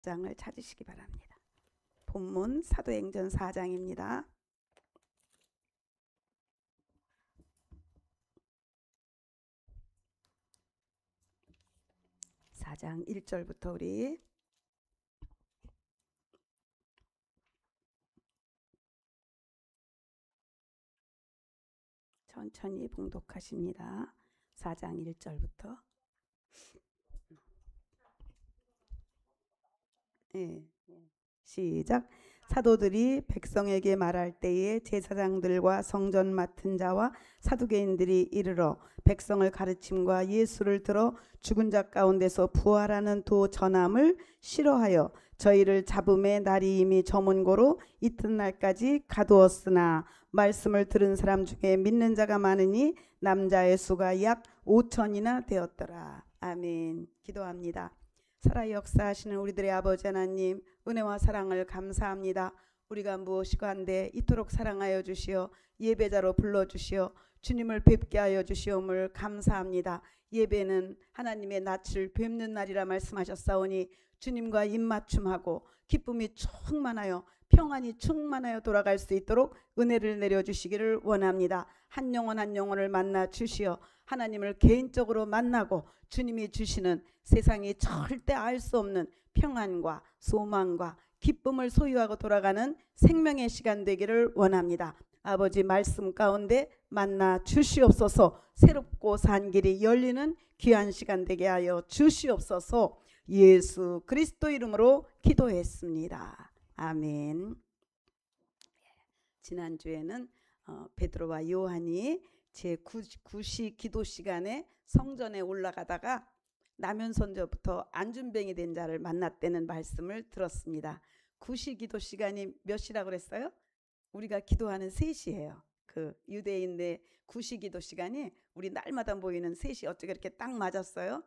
장을 찾으시기 바랍니다. 본문 사도행전 4장입니다. 4장 1절부터 우리 천천히 봉독하십니다. 4장 1절부터. 네. 시작. 사도들이 백성에게 말할 때에 제사장들과 성전 맡은 자와 사두개인들이 이르러 백성을 가르침과 예수를 들어 죽은 자 가운데서 부활하는 도 전함을 싫어하여 저희를 잡음의 날이 이미 저문고로 이튿날까지 가두었으나 말씀을 들은 사람 중에 믿는 자가 많으니 남자의 수가 약 5천이나 되었더라. 아멘. 기도합니다. 살아 역사하시는 우리들의 아버지 하나님, 은혜와 사랑을 감사합니다. 우리가 무엇이고 한데 이토록 사랑하여 주시어 예배자로 불러주시어 주님을 뵙게 하여 주시옵을 감사합니다. 예배는 하나님의 낯을 뵙는 날이라 말씀하셨사오니 주님과 입맞춤하고 기쁨이 충만하여 평안이 충만하여 돌아갈 수 있도록 은혜를 내려주시기를 원합니다. 한 영혼 한 영혼을 만나 주시어 하나님을 개인적으로 만나고 주님이 주시는 세상이 절대 알 수 없는 평안과 소망과 기쁨을 소유하고 돌아가는 생명의 시간 되기를 원합니다. 아버지 말씀 가운데 만나 주시옵소서. 새롭고 산 길이 열리는 귀한 시간 되게 하여 주시옵소서. 예수 그리스도 이름으로 기도했습니다. 아멘. 지난주에는 베드로와 요한이 제9시 기도 시간에 성전에 올라가다가 나면선저부터 안준뱅이 된 자를 만났다는 말씀을 들었습니다. 9시 기도 시간이 몇 시라고 그랬어요? 우리가 기도하는 3시예요. 그 유대인의 9시 기도 시간이 우리 날마다 모이는 3시 어떻게 이렇게 딱 맞았어요?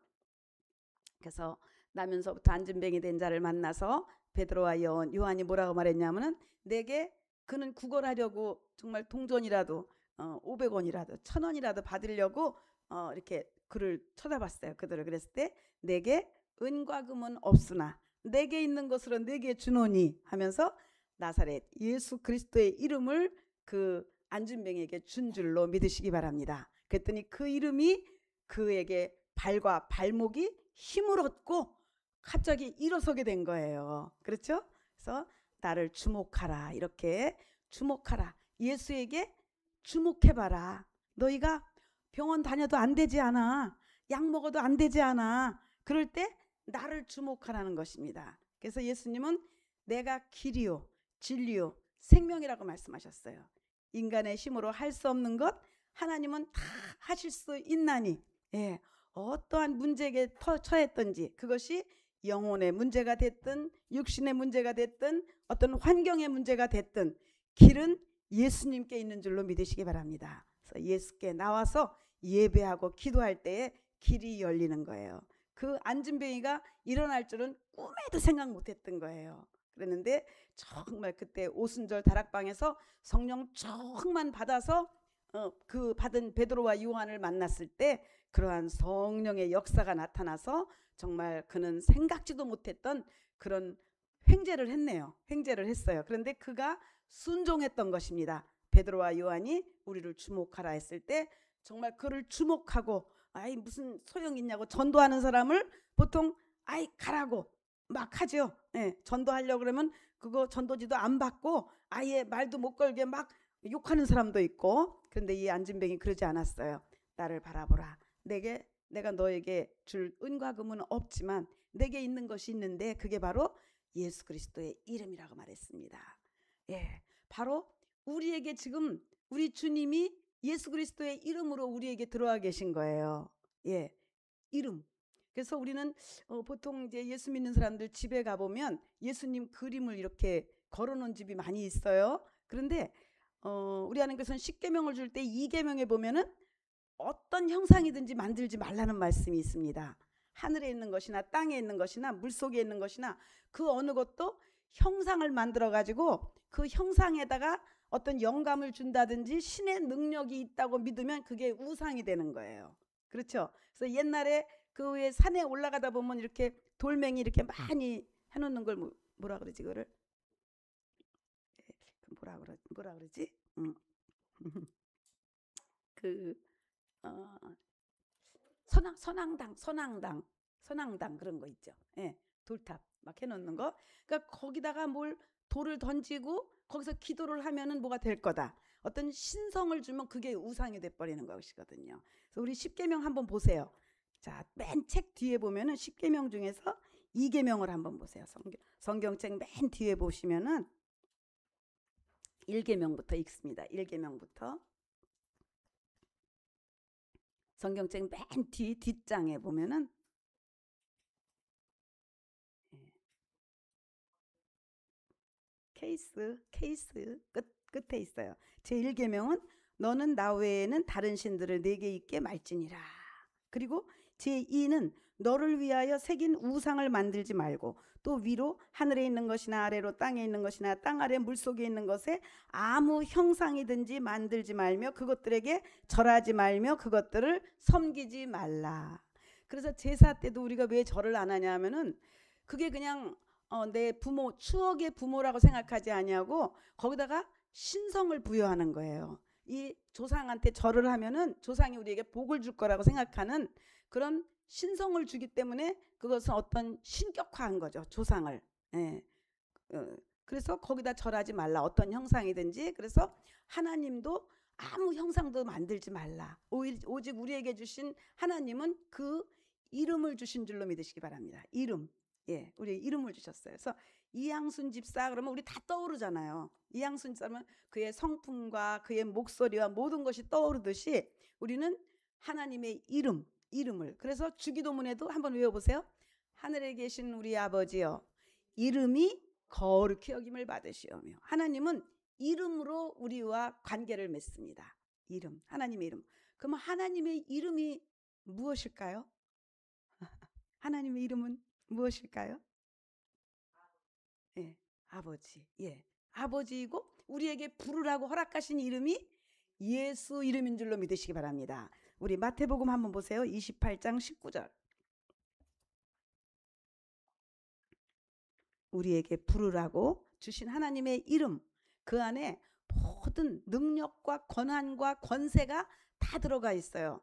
그래서 나면서부터 안준뱅이 된 자를 만나서 베드로와 요한이 뭐라고 말했냐면은 내게 그는 구걸하려고 정말 동전이라도 500원이라도 1000원이라도 받으려고 이렇게 그를 쳐다봤어요. 그들을. 그랬을 때 내게 은과 금은 없으나 내게 있는 것으로 내게 주노니 하면서 나사렛 예수 그리스도의 이름을 그 안준뱅이에게 준 줄로 믿으시기 바랍니다. 그랬더니 그 이름이 그에게 발과 발목이 힘을 얻고 갑자기 일어서게 된 거예요. 그렇죠? 그래서 나를 주목하라. 이렇게 주목하라. 예수에게 주목해봐라. 너희가 병원 다녀도 안 되지 않아. 약 먹어도 안 되지 않아. 그럴 때 나를 주목하라는 것입니다. 그래서 예수님은 내가 길이요 진리요 생명이라고 말씀하셨어요. 인간의 힘으로 할 수 없는 것 하나님은 다 하실 수 있나니 어떠한 문제에 처했든지 그것이 영혼의 문제가 됐든 육신의 문제가 됐든 어떤 환경의 문제가 됐든 길은 예수님께 있는 줄로 믿으시기 바랍니다. 그래서 예수께 나와서 예배하고 기도할 때에 길이 열리는 거예요. 그 안준뱅이가 일어날 줄은 꿈에도 생각 못했던 거예요. 그랬는데 정말 그때 오순절 다락방에서 성령 충만 받아서 그 받은 베드로와 요한을 만났을 때 그러한 성령의 역사가 나타나서 정말 그는 생각지도 못했던 그런 횡재를 했네요. 횡재를 했어요. 그런데 그가 순종했던 것입니다. 베드로와 요한이 우리를 주목하라 했을 때 정말 그를 주목하고 아이 무슨 소용이 있냐고 전도하는 사람을 보통 아이 가라고 막 하죠. 전도하려고 그러면 그거 전도지도 안 받고 아예 말도 못 걸게 막 욕하는 사람도 있고 그런데 이 안준뱅이 그러지 않았어요. 나를 바라보라. 내가 너에게 줄 은과 금은 없지만 내게 있는 것이 있는데 그게 바로 예수 그리스도의 이름이라고 말했습니다. 바로 우리에게 지금 우리 주님이 예수 그리스도의 이름으로 우리에게 들어와 계신 거예요. 이름. 그래서 우리는 보통 이제 예수 믿는 사람들 집에 가보면 예수님 그림을 이렇게 걸어놓은 집이 많이 있어요. 그런데 우리 하나님께서는 10계명을 줄 때 2계명에 보면은 어떤 형상이든지 만들지 말라는 말씀이 있습니다. 하늘에 있는 것이나 땅에 있는 것이나 물속에 있는 것이나 그 어느 것도 형상을 만들어 가지고 그 형상에다가 어떤 영감을 준다든지 신의 능력이 있다고 믿으면 그게 우상이 되는 거예요. 그렇죠? 그래서 옛날에 그 위에 산에 올라가다 보면 이렇게 돌멩이 이렇게 많이 해놓는 걸 뭐라 그러지 그거를? 뭐라 그러지? 그 선앙당 그런 거 있죠. 예, 돌탑 막 해놓는 거. 그러니까 거기다가 뭘 돌을 던지고 거기서 기도를 하면은 뭐가 될 거다. 어떤 신성을 주면 그게 우상이 돼버리는 것이거든요. 그래서 우리 십계명 한번 보세요. 자, 맨 책 뒤에 보면은 십계명 중에서 2계명을 한번 보세요. 성경책 맨 뒤에 보시면은 1계명부터 읽습니다. 1계명부터. 성경책 맨 뒷장에 보면은 케이스 끝에 있어요. 제1계명은 너는 나 외에는 다른 신들을 내게 있게 말지니라. 그리고 제2는 너를 위하여 새긴 우상을 만들지 말고 또 위로 하늘에 있는 것이나 아래로 땅에 있는 것이나 땅 아래 물속에 있는 것에 아무 형상이든지 만들지 말며 그것들에게 절하지 말며 그것들을 섬기지 말라. 그래서 제사 때도 우리가 왜 절을 안 하냐 하면은 그게 그냥 내 부모, 추억의 부모라고 생각하지 아니하고 거기다가 신성을 부여하는 거예요. 이 조상한테 절을 하면은 조상이 우리에게 복을 줄 거라고 생각하는 그런 신성을 주기 때문에 그것은 어떤 신격화한 거죠. 조상을. 예. 그래서 거기다 절하지 말라. 어떤 형상이든지. 그래서 하나님도 아무 형상도 만들지 말라. 오직 우리에게 주신 하나님은 그 이름을 주신 줄로 믿으시기 바랍니다. 이름. 예, 우리 이름을 주셨어요. 그래서 이양순 집사 그러면 우리 다 떠오르잖아요. 이양순 집사면 그의 성품과 그의 목소리와 모든 것이 떠오르듯이 우리는 하나님의 이름을. 그래서 주기도문에도 한번 외워보세요. 하늘에 계신 우리 아버지여, 이름이 거룩히 여김을 받으시오며. 하나님은 이름으로 우리와 관계를 맺습니다. 이름, 하나님의 이름. 그럼 하나님의 이름이 무엇일까요? 하나님의 이름은 무엇일까요? 예, 아버지. 예, 아버지이고 우리에게 부르라고 허락하신 이름이 예수 이름인 줄로 믿으시기 바랍니다. 우리 마태복음 한번 보세요. 28장 19절. 우리에게 부르라고 주신 하나님의 이름, 그 안에 모든 능력과 권한과 권세가 다 들어가 있어요.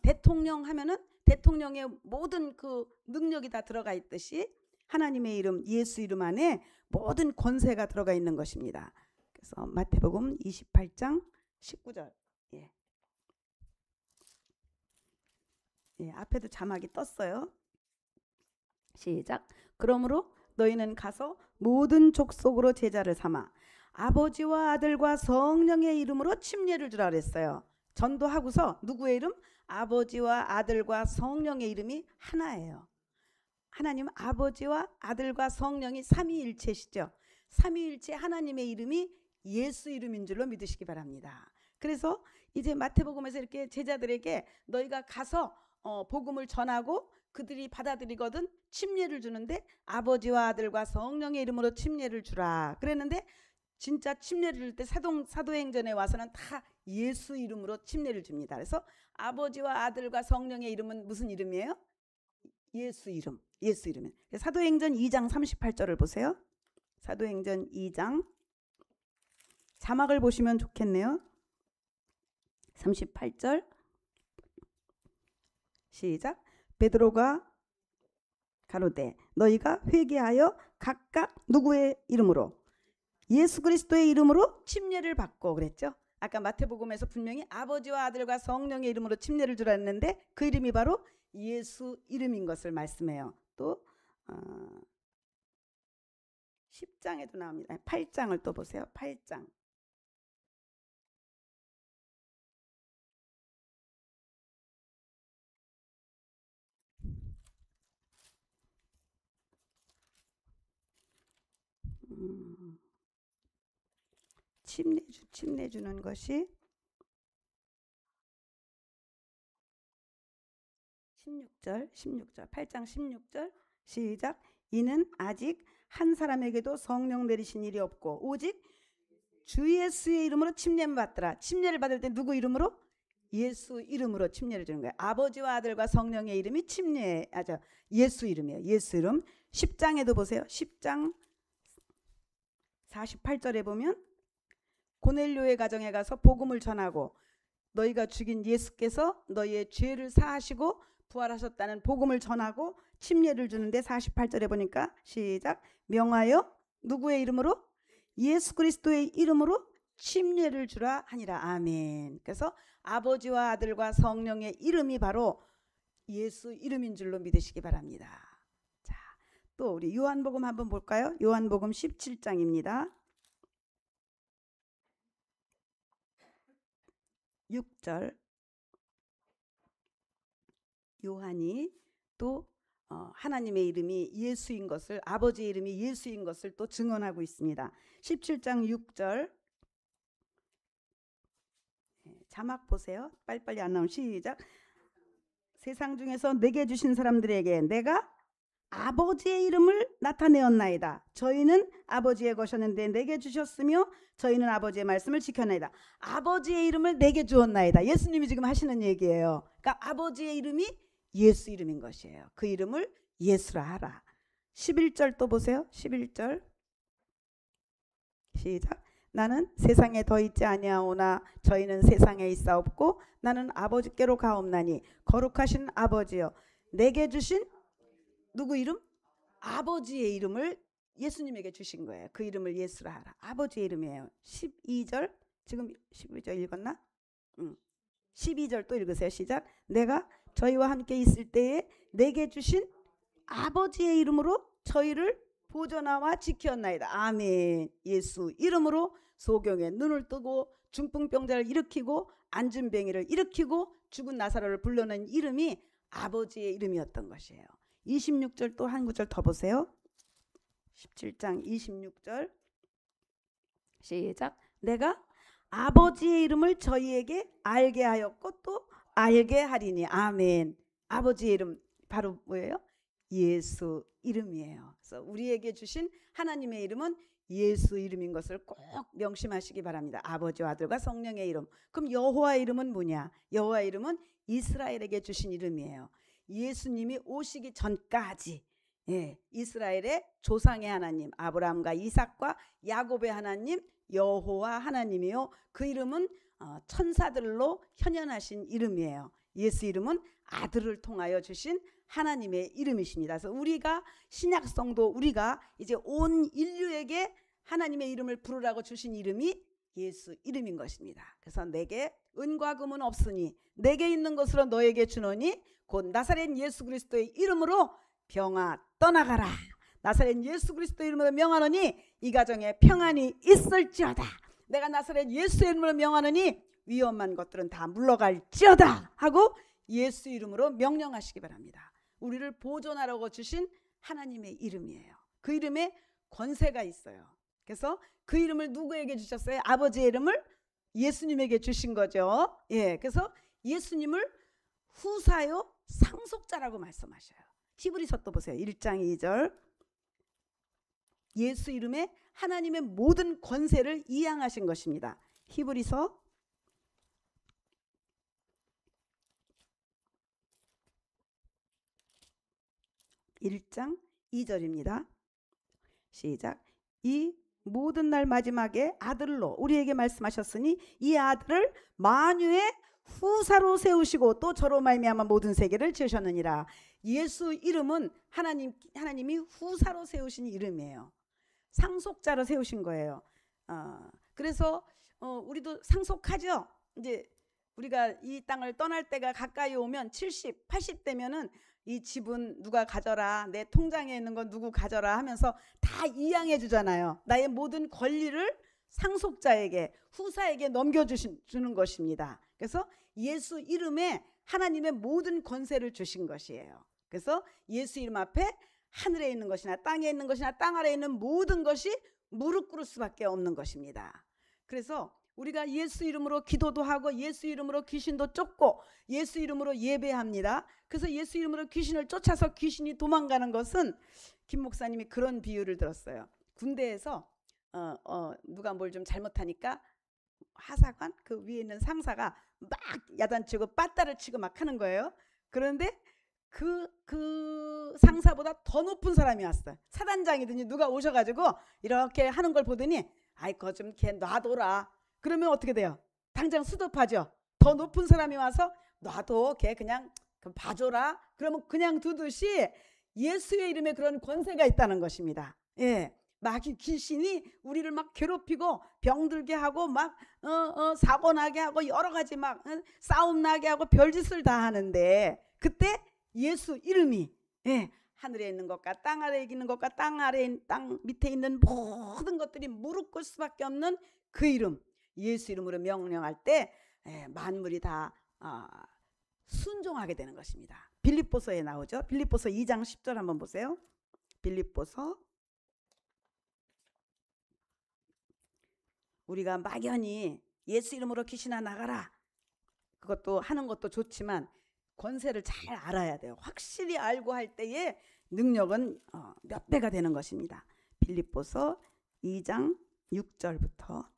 대통령 하면은 대통령의 모든 그 능력이 다 들어가 있듯이 하나님의 이름, 예수 이름 안에 모든 권세가 들어가 있는 것입니다. 그래서 마태복음 28장 19절. 예. 예, 앞에도 자막이 떴어요. 시작. 그러므로 너희는 가서 모든 족속으로 제자를 삼아 아버지와 아들과 성령의 이름으로 침례를 주라 그랬어요. 전도하고서 누구의 이름? 아버지와 아들과 성령의 이름이 하나예요. 하나님 아버지와 아들과 성령이 삼위일체시죠. 삼위일체 하나님의 이름이 예수 이름인 줄로 믿으시기 바랍니다. 그래서 이제 마태복음에서 이렇게 제자들에게 너희가 가서 복음을 전하고 그들이 받아들이거든 침례를 주는데 아버지와 아들과 성령의 이름으로 침례를 주라 그랬는데 진짜 침례를 줄 때 사도행전에 와서는 다 예수 이름으로 침례를 줍니다. 그래서 아버지와 아들과 성령의 이름은 무슨 이름이에요? 예수 이름. 예수 이름은. 사도행전 2장 38절을 보세요. 사도행전 2장 자막을 보시면 좋겠네요. 38절 시작. 베드로가 가로되 너희가 회개하여 각각 누구의 이름으로? 예수 그리스도의 이름으로 침례를 받고 그랬죠. 아까 마태복음에서 분명히 아버지와 아들과 성령의 이름으로 침례를 주라 했는데 그 이름이 바로 예수 이름인 것을 말씀해요. 또 10장에도 나옵니다. 8장을 또 보세요. 8장. 침례 주는 것이 16절 8장 16절 시작. 이는 아직 한 사람에게도 성령 내리신 일이 없고 오직 주 예수의 이름으로 침례를 받더라. 침례를 받을 때 누구 이름으로? 예수 이름으로 침례를 주는 거예요. 아버지와 아들과 성령의 이름이 예수 이름이에요. 예수 이름. 10장에도 보세요. 10장 48절에 보면 고넬료의 가정에 가서 복음을 전하고 너희가 죽인 예수께서 너희의 죄를 사하시고 부활하셨다는 복음을 전하고 침례를 주는데 48절에 보니까 시작. 명하여 누구의 이름으로? 예수 그리스도의 이름으로 침례를 주라 하니라. 아멘. 그래서 아버지와 아들과 성령의 이름이 바로 예수 이름인 줄로 믿으시기 바랍니다. 자, 또 우리 요한복음 한번 볼까요? 요한복음 17장입니다. 6절. 요한이 또 하나님의 이름이 예수인 것을, 아버지의 이름이 예수인 것을 또 증언하고 있습니다. 17장 6절. 자막 보세요. 빨리빨리 안 나오면 시작. 세상 중에서 내게 주신 사람들에게 내가 아버지의 이름을 나타내었나이다. 저희는 아버지의 것이었는데 내게 주셨으며 저희는 아버지의 말씀을 지켰나이다. 아버지의 이름을 내게 주었나이다. 예수님이 지금 하시는 얘기예요. 그러니까 아버지의 이름이 예수 이름인 것이에요. 그 이름을 예수라 하라. 11절 또 보세요. 11절 시작. 나는 세상에 더 있지 아니하오나 저희는 세상에 있사옵고 나는 아버지께로 가옵나니 거룩하신 아버지여 내게 주신 누구 이름? 아버지의 이름을 예수님에게 주신 거예요. 그 이름을 예수라 하라. 아버지의 이름이에요. 12절 지금 12절 읽었나? 12절 또 읽으세요. 시작. 내가 저희와 함께 있을 때에 내게 주신 아버지의 이름으로 저희를 보존하와 지켰나이다. 아멘. 예수 이름으로 소경의 눈을 뜨고 중풍병자를 일으키고 안진뱅이를 일으키고 죽은 나사로를 불러낸 이름이 아버지의 이름이었던 것이에요. 26절 또 한 구절 더 보세요. 17장 26절 시작. 내가 아버지의 이름을 저희에게 알게 하였고 또 알게 하리니. 아멘. 아버지의 이름 바로 뭐예요? 예수 이름이에요. 그래서 우리에게 주신 하나님의 이름은 예수 이름인 것을 꼭 명심하시기 바랍니다. 아버지와 아들과 성령의 이름. 그럼 여호와의 이름은 뭐냐? 여호와의 이름은 이스라엘에게 주신 이름이에요. 예수님이 오시기 전까지 이스라엘의 조상의 하나님 아브라함과 이삭과 야곱의 하나님 여호와 하나님이요. 그 이름은 천사들로 현현하신 이름이에요. 예수 이름은 아들을 통하여 주신 하나님의 이름이십니다. 그래서 우리가 신약 성도 우리가 이제 온 인류에게 하나님의 이름을 부르라고 주신 이름이 예수 이름인 것입니다. 그래서 내게 은과 금은 없으니 내게 있는 것으로 너에게 주노니 곧 나사렛 예수 그리스도의 이름으로 병아 떠나가라. 나사렛 예수 그리스도의 이름으로 명하노니 이 가정에 평안이 있을지어다. 내가 나사렛 예수의 이름으로 명하노니 위험한 것들은 다 물러갈지어다 하고 예수 이름으로 명령하시기 바랍니다. 우리를 보존하라고 주신 하나님의 이름이에요. 그 이름에 권세가 있어요. 그래서 그 이름을 누구에게 주셨어요? 아버지의 이름을 예수님에게 주신 거죠. 그래서 예수님을 후사요 상속자라고 말씀하셔요. 히브리서 또 보세요. 1장 2절. 예수 이름에 하나님의 모든 권세를 이양하신 것입니다. 히브리서 1장 2절입니다. 시작. 이 모든 날 마지막에 아들로 우리에게 말씀하셨으니 이 아들을 만유의 후사로 세우시고 또 저로 말미암아 모든 세계를 지으셨느니라. 예수 이름은 하나님이 후사로 세우신 이름이에요. 상속자로 세우신 거예요. 그래서 우리도 상속하죠. 이제 우리가 이 땅을 떠날 때가 가까이 오면 70, 80 되면은 이 집은 누가 가져라, 내 통장에 있는 건 누구 가져라 하면서 다 이양해 주잖아요. 나의 모든 권리를 상속자에게, 후사에게 넘겨주는 것입니다. 그래서 예수 이름에 하나님의 모든 권세를 주신 것이에요. 그래서 예수 이름 앞에 하늘에 있는 것이나 땅에 있는 것이나 땅 아래에 있는 모든 것이 무릎 꿇을 수밖에 없는 것입니다. 그래서 우리가 예수 이름으로 기도도 하고 예수 이름으로 귀신도 쫓고 예수 이름으로 예배합니다. 그래서 예수 이름으로 귀신을 쫓아서 귀신이 도망가는 것은 김 목사님이 그런 비유를 들었어요. 군대에서 누가 뭘 좀 잘못하니까 하사관 그 위에 있는 상사가 막 야단치고 빠따를 치고 막 하는 거예요. 그런데 그 상사보다 더 높은 사람이 왔어요. 사단장이더니 누가 오셔가지고 이렇게 하는 걸 보더니 아이 그거 좀 걔 놔둬라. 그러면 어떻게 돼요? 당장 수습하죠. 더 높은 사람이 와서 놔둬 걔 그냥 봐줘라. 그러면 그냥 두듯이 예수의 이름에 그런 권세가 있다는 것입니다. 예. 마귀 귀신이 우리를 막 괴롭히고 병들게 하고 막 사고 나게 하고 여러 가지 막 싸움 나게 하고 별짓을 다 하는데 그때 예수 이름이 하늘에 있는 것과 땅 아래에 있는 것과 땅 밑에 있는 모든 것들이 무릎 꿇을 수밖에 없는 그 이름 예수 이름으로 명령할 때 만물이 다 순종하게 되는 것입니다. 빌립보서에 나오죠. 빌립보서 2장 10절 한번 보세요. 빌립보서 우리가 막연히 예수 이름으로 귀신아 나가라 그것도 하는 것도 좋지만 권세를 잘 알아야 돼요. 확실히 알고 할 때에 능력은 몇 배가 되는 것입니다. 빌립보서 2장 6절부터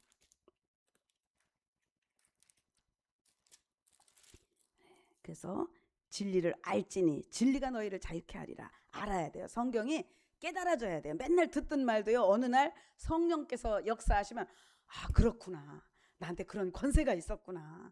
그래서 진리를 알지니 진리가 너희를 자유케 하리라. 알아야 돼요. 성경이 깨달아져야 돼요. 맨날 듣던 말도요. 어느 날 성령께서 역사하시면 아 그렇구나. 나한테 그런 권세가 있었구나.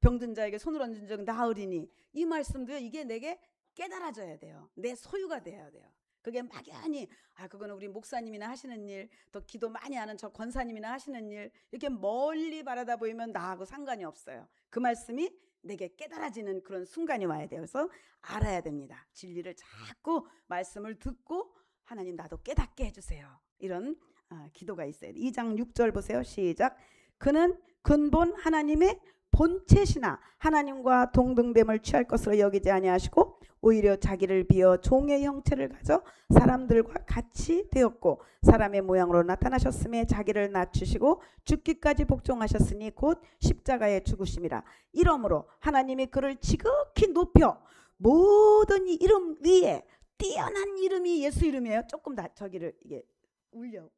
병든 자에게 손을 얹은 적 나으리니 이 말씀도요. 이게 내게 깨달아져야 돼요. 내 소유가 돼야 돼요. 그게 막연히 그거는 우리 목사님이나 하시는 일 또 기도 많이 하는 저 권사님이나 하시는 일 이렇게 멀리 바라다 보이면 나하고 상관이 없어요. 그 말씀이 내게 깨달아지는 그런 순간이 와야 돼요. 그래서 알아야 됩니다. 진리를 자꾸 말씀을 듣고 하나님 나도 깨닫게 해주세요. 이런 기도가 있어요. 2장 6절 보세요. 시작. 그는 근본 하나님의 본체시나 하나님과 동등됨을 취할 것으로 여기지 아니하시고 오히려 자기를 비어 종의 형체를 가져 사람들과 같이 되었고 사람의 모양으로 나타나셨음에 자기를 낮추시고 죽기까지 복종하셨으니 곧 십자가에 죽으심이라. 이러므로 하나님이 그를 지극히 높여 모든 이름 위에 뛰어난 이름이 예수 이름이에요. 조금 다 저기를 이게 울려.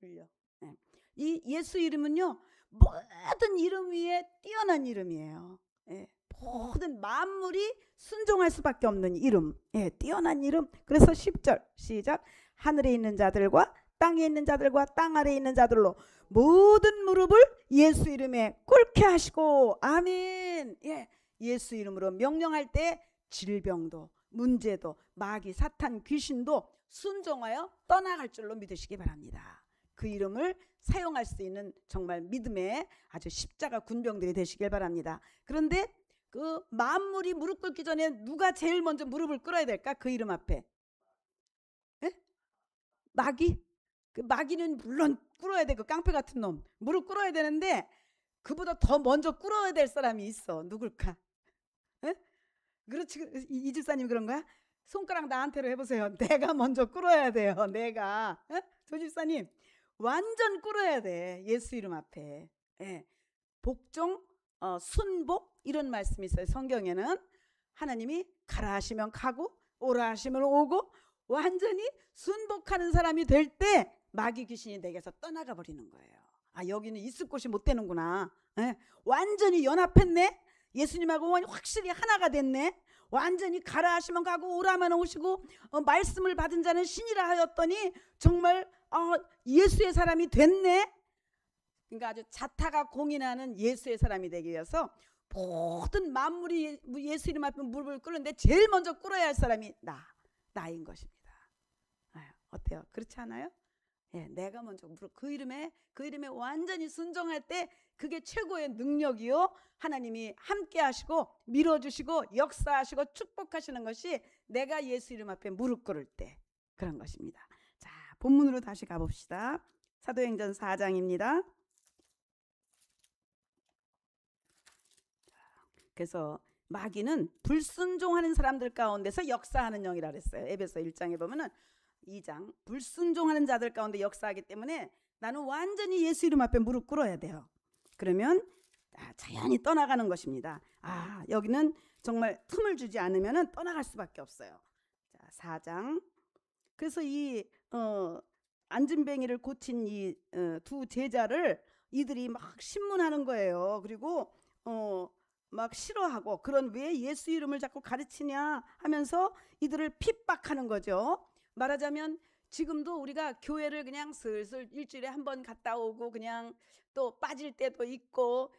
이 예수 이름은요. 모든 이름 위에 뛰어난 이름이에요. 모든 만물이 순종할 수밖에 없는 이름. 뛰어난 이름. 그래서 10절 시작. 하늘에 있는 자들과 땅에 있는 자들과 땅 아래에 있는 자들로 모든 무릎을 예수 이름에 꿇게 하시고 아멘. 예수 이름으로 명령할 때 질병도 문제도 마귀 사탄 귀신도 순종하여 떠나갈 줄로 믿으시기 바랍니다. 그 이름을 사용할 수 있는 정말 믿음의 아주 십자가 군병들이 되시길 바랍니다. 그런데 그 만물이 무릎 꿇기 전에 누가 제일 먼저 무릎을 꿇어야 될까? 그 이름 앞에 마귀? 그 마귀는 물론 꿇어야 돼. 그 깡패 같은 놈 무릎 꿇어야 되는데 그보다 더 먼저 꿇어야 될 사람이 있어. 누굴까? 그렇지. 이 집사님 그런 거야? 손가락 나한테로 해보세요. 내가 먼저 꿇어야 돼요. 내가 조 집사님 완전 꿇어야 돼. 예수 이름 앞에. 복종, 순복 이런 말씀이 있어요. 성경에는 하나님이 가라 하시면 가고 오라 하시면 오고 완전히 순복하는 사람이 될 때 마귀 귀신이 내게서 떠나가 버리는 거예요. 여기는 있을 곳이 못 되는구나. 완전히 연합했네. 예수님하고 확실히 하나가 됐네. 완전히 가라 하시면 가고 오라면 오시고 말씀을 받은 자는 신이라 하였더니 정말 예수의 사람이 됐네. 그러니까 아주 자타가 공인하는 예수의 사람이 되기 위해서 모든 만물이 예수 이름 앞에 무릎을 꿇는데 제일 먼저 꿇어야 할 사람이 나인 것입니다. 어때요? 그렇지 않아요? 내가 먼저 그 이름에 완전히 순종할 때 그게 최고의 능력이요. 하나님이 함께 하시고 밀어주시고 역사하시고 축복하시는 것이 내가 예수 이름 앞에 무릎 꿇을 때 그런 것입니다. 자, 본문으로 다시 가봅시다. 사도행전 4장입니다. 그래서 마귀는 불순종하는 사람들 가운데서 역사하는 영이라 그랬어요. 에베소 1장에 보면은 2장 불순종하는 자들 가운데 역사하기 때문에 나는 완전히 예수 이름 앞에 무릎 꿇어야 돼요. 그러면 자연히 떠나가는 것입니다. 여기는 정말 틈을 주지 않으면 떠나갈 수밖에 없어요. 자, 4장. 그래서 이 안진뱅이를 고친 이 두 제자를 이들이 막 신문하는 거예요. 그리고 막 싫어하고 그런 왜 예수 이름을 자꾸 가르치냐 하면서 이들을 핍박하는 거죠. 말하자면 지금도 우리가 교회를 그냥 슬슬 일주일에 한 번 갔다 오고 그냥 또 빠질 때도 있고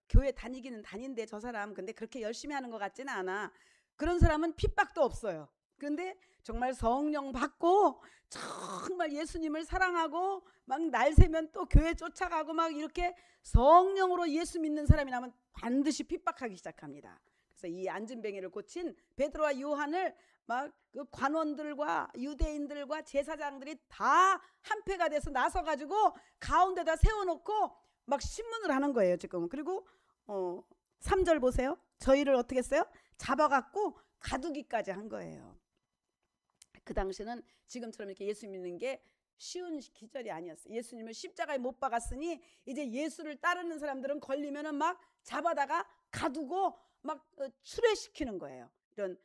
교회 다니기는 다닌데 저 사람 근데 그렇게 열심히 하는 것 같지는 않아. 그런 사람은 핍박도 없어요. 그런데 정말 성령 받고 정말 예수님을 사랑하고 막 날 새면 또 교회 쫓아가고 막 이렇게 성령으로 예수 믿는 사람이라면 반드시 핍박하기 시작합니다. 그래서 이 안진뱅이를 고친 베드로와 요한을 막 그 관원들과 유대인들과 제사장들이 다 한패가 돼서 나서가지고 가운데다 세워놓고 막 신문을 하는 거예요 지금. 그리고 3절 보세요. 저희를 어떻게 했어요? 잡아갖고 가두기까지 한 거예요. 그 당시는 지금처럼 이렇게 예수 믿는 게 쉬운 기절이 아니었어요. 예수님을 십자가에 못 박았으니 이제 예수를 따르는 사람들은 걸리면은 막 잡아다가 가두고 막 추례시키는 거예요. 이런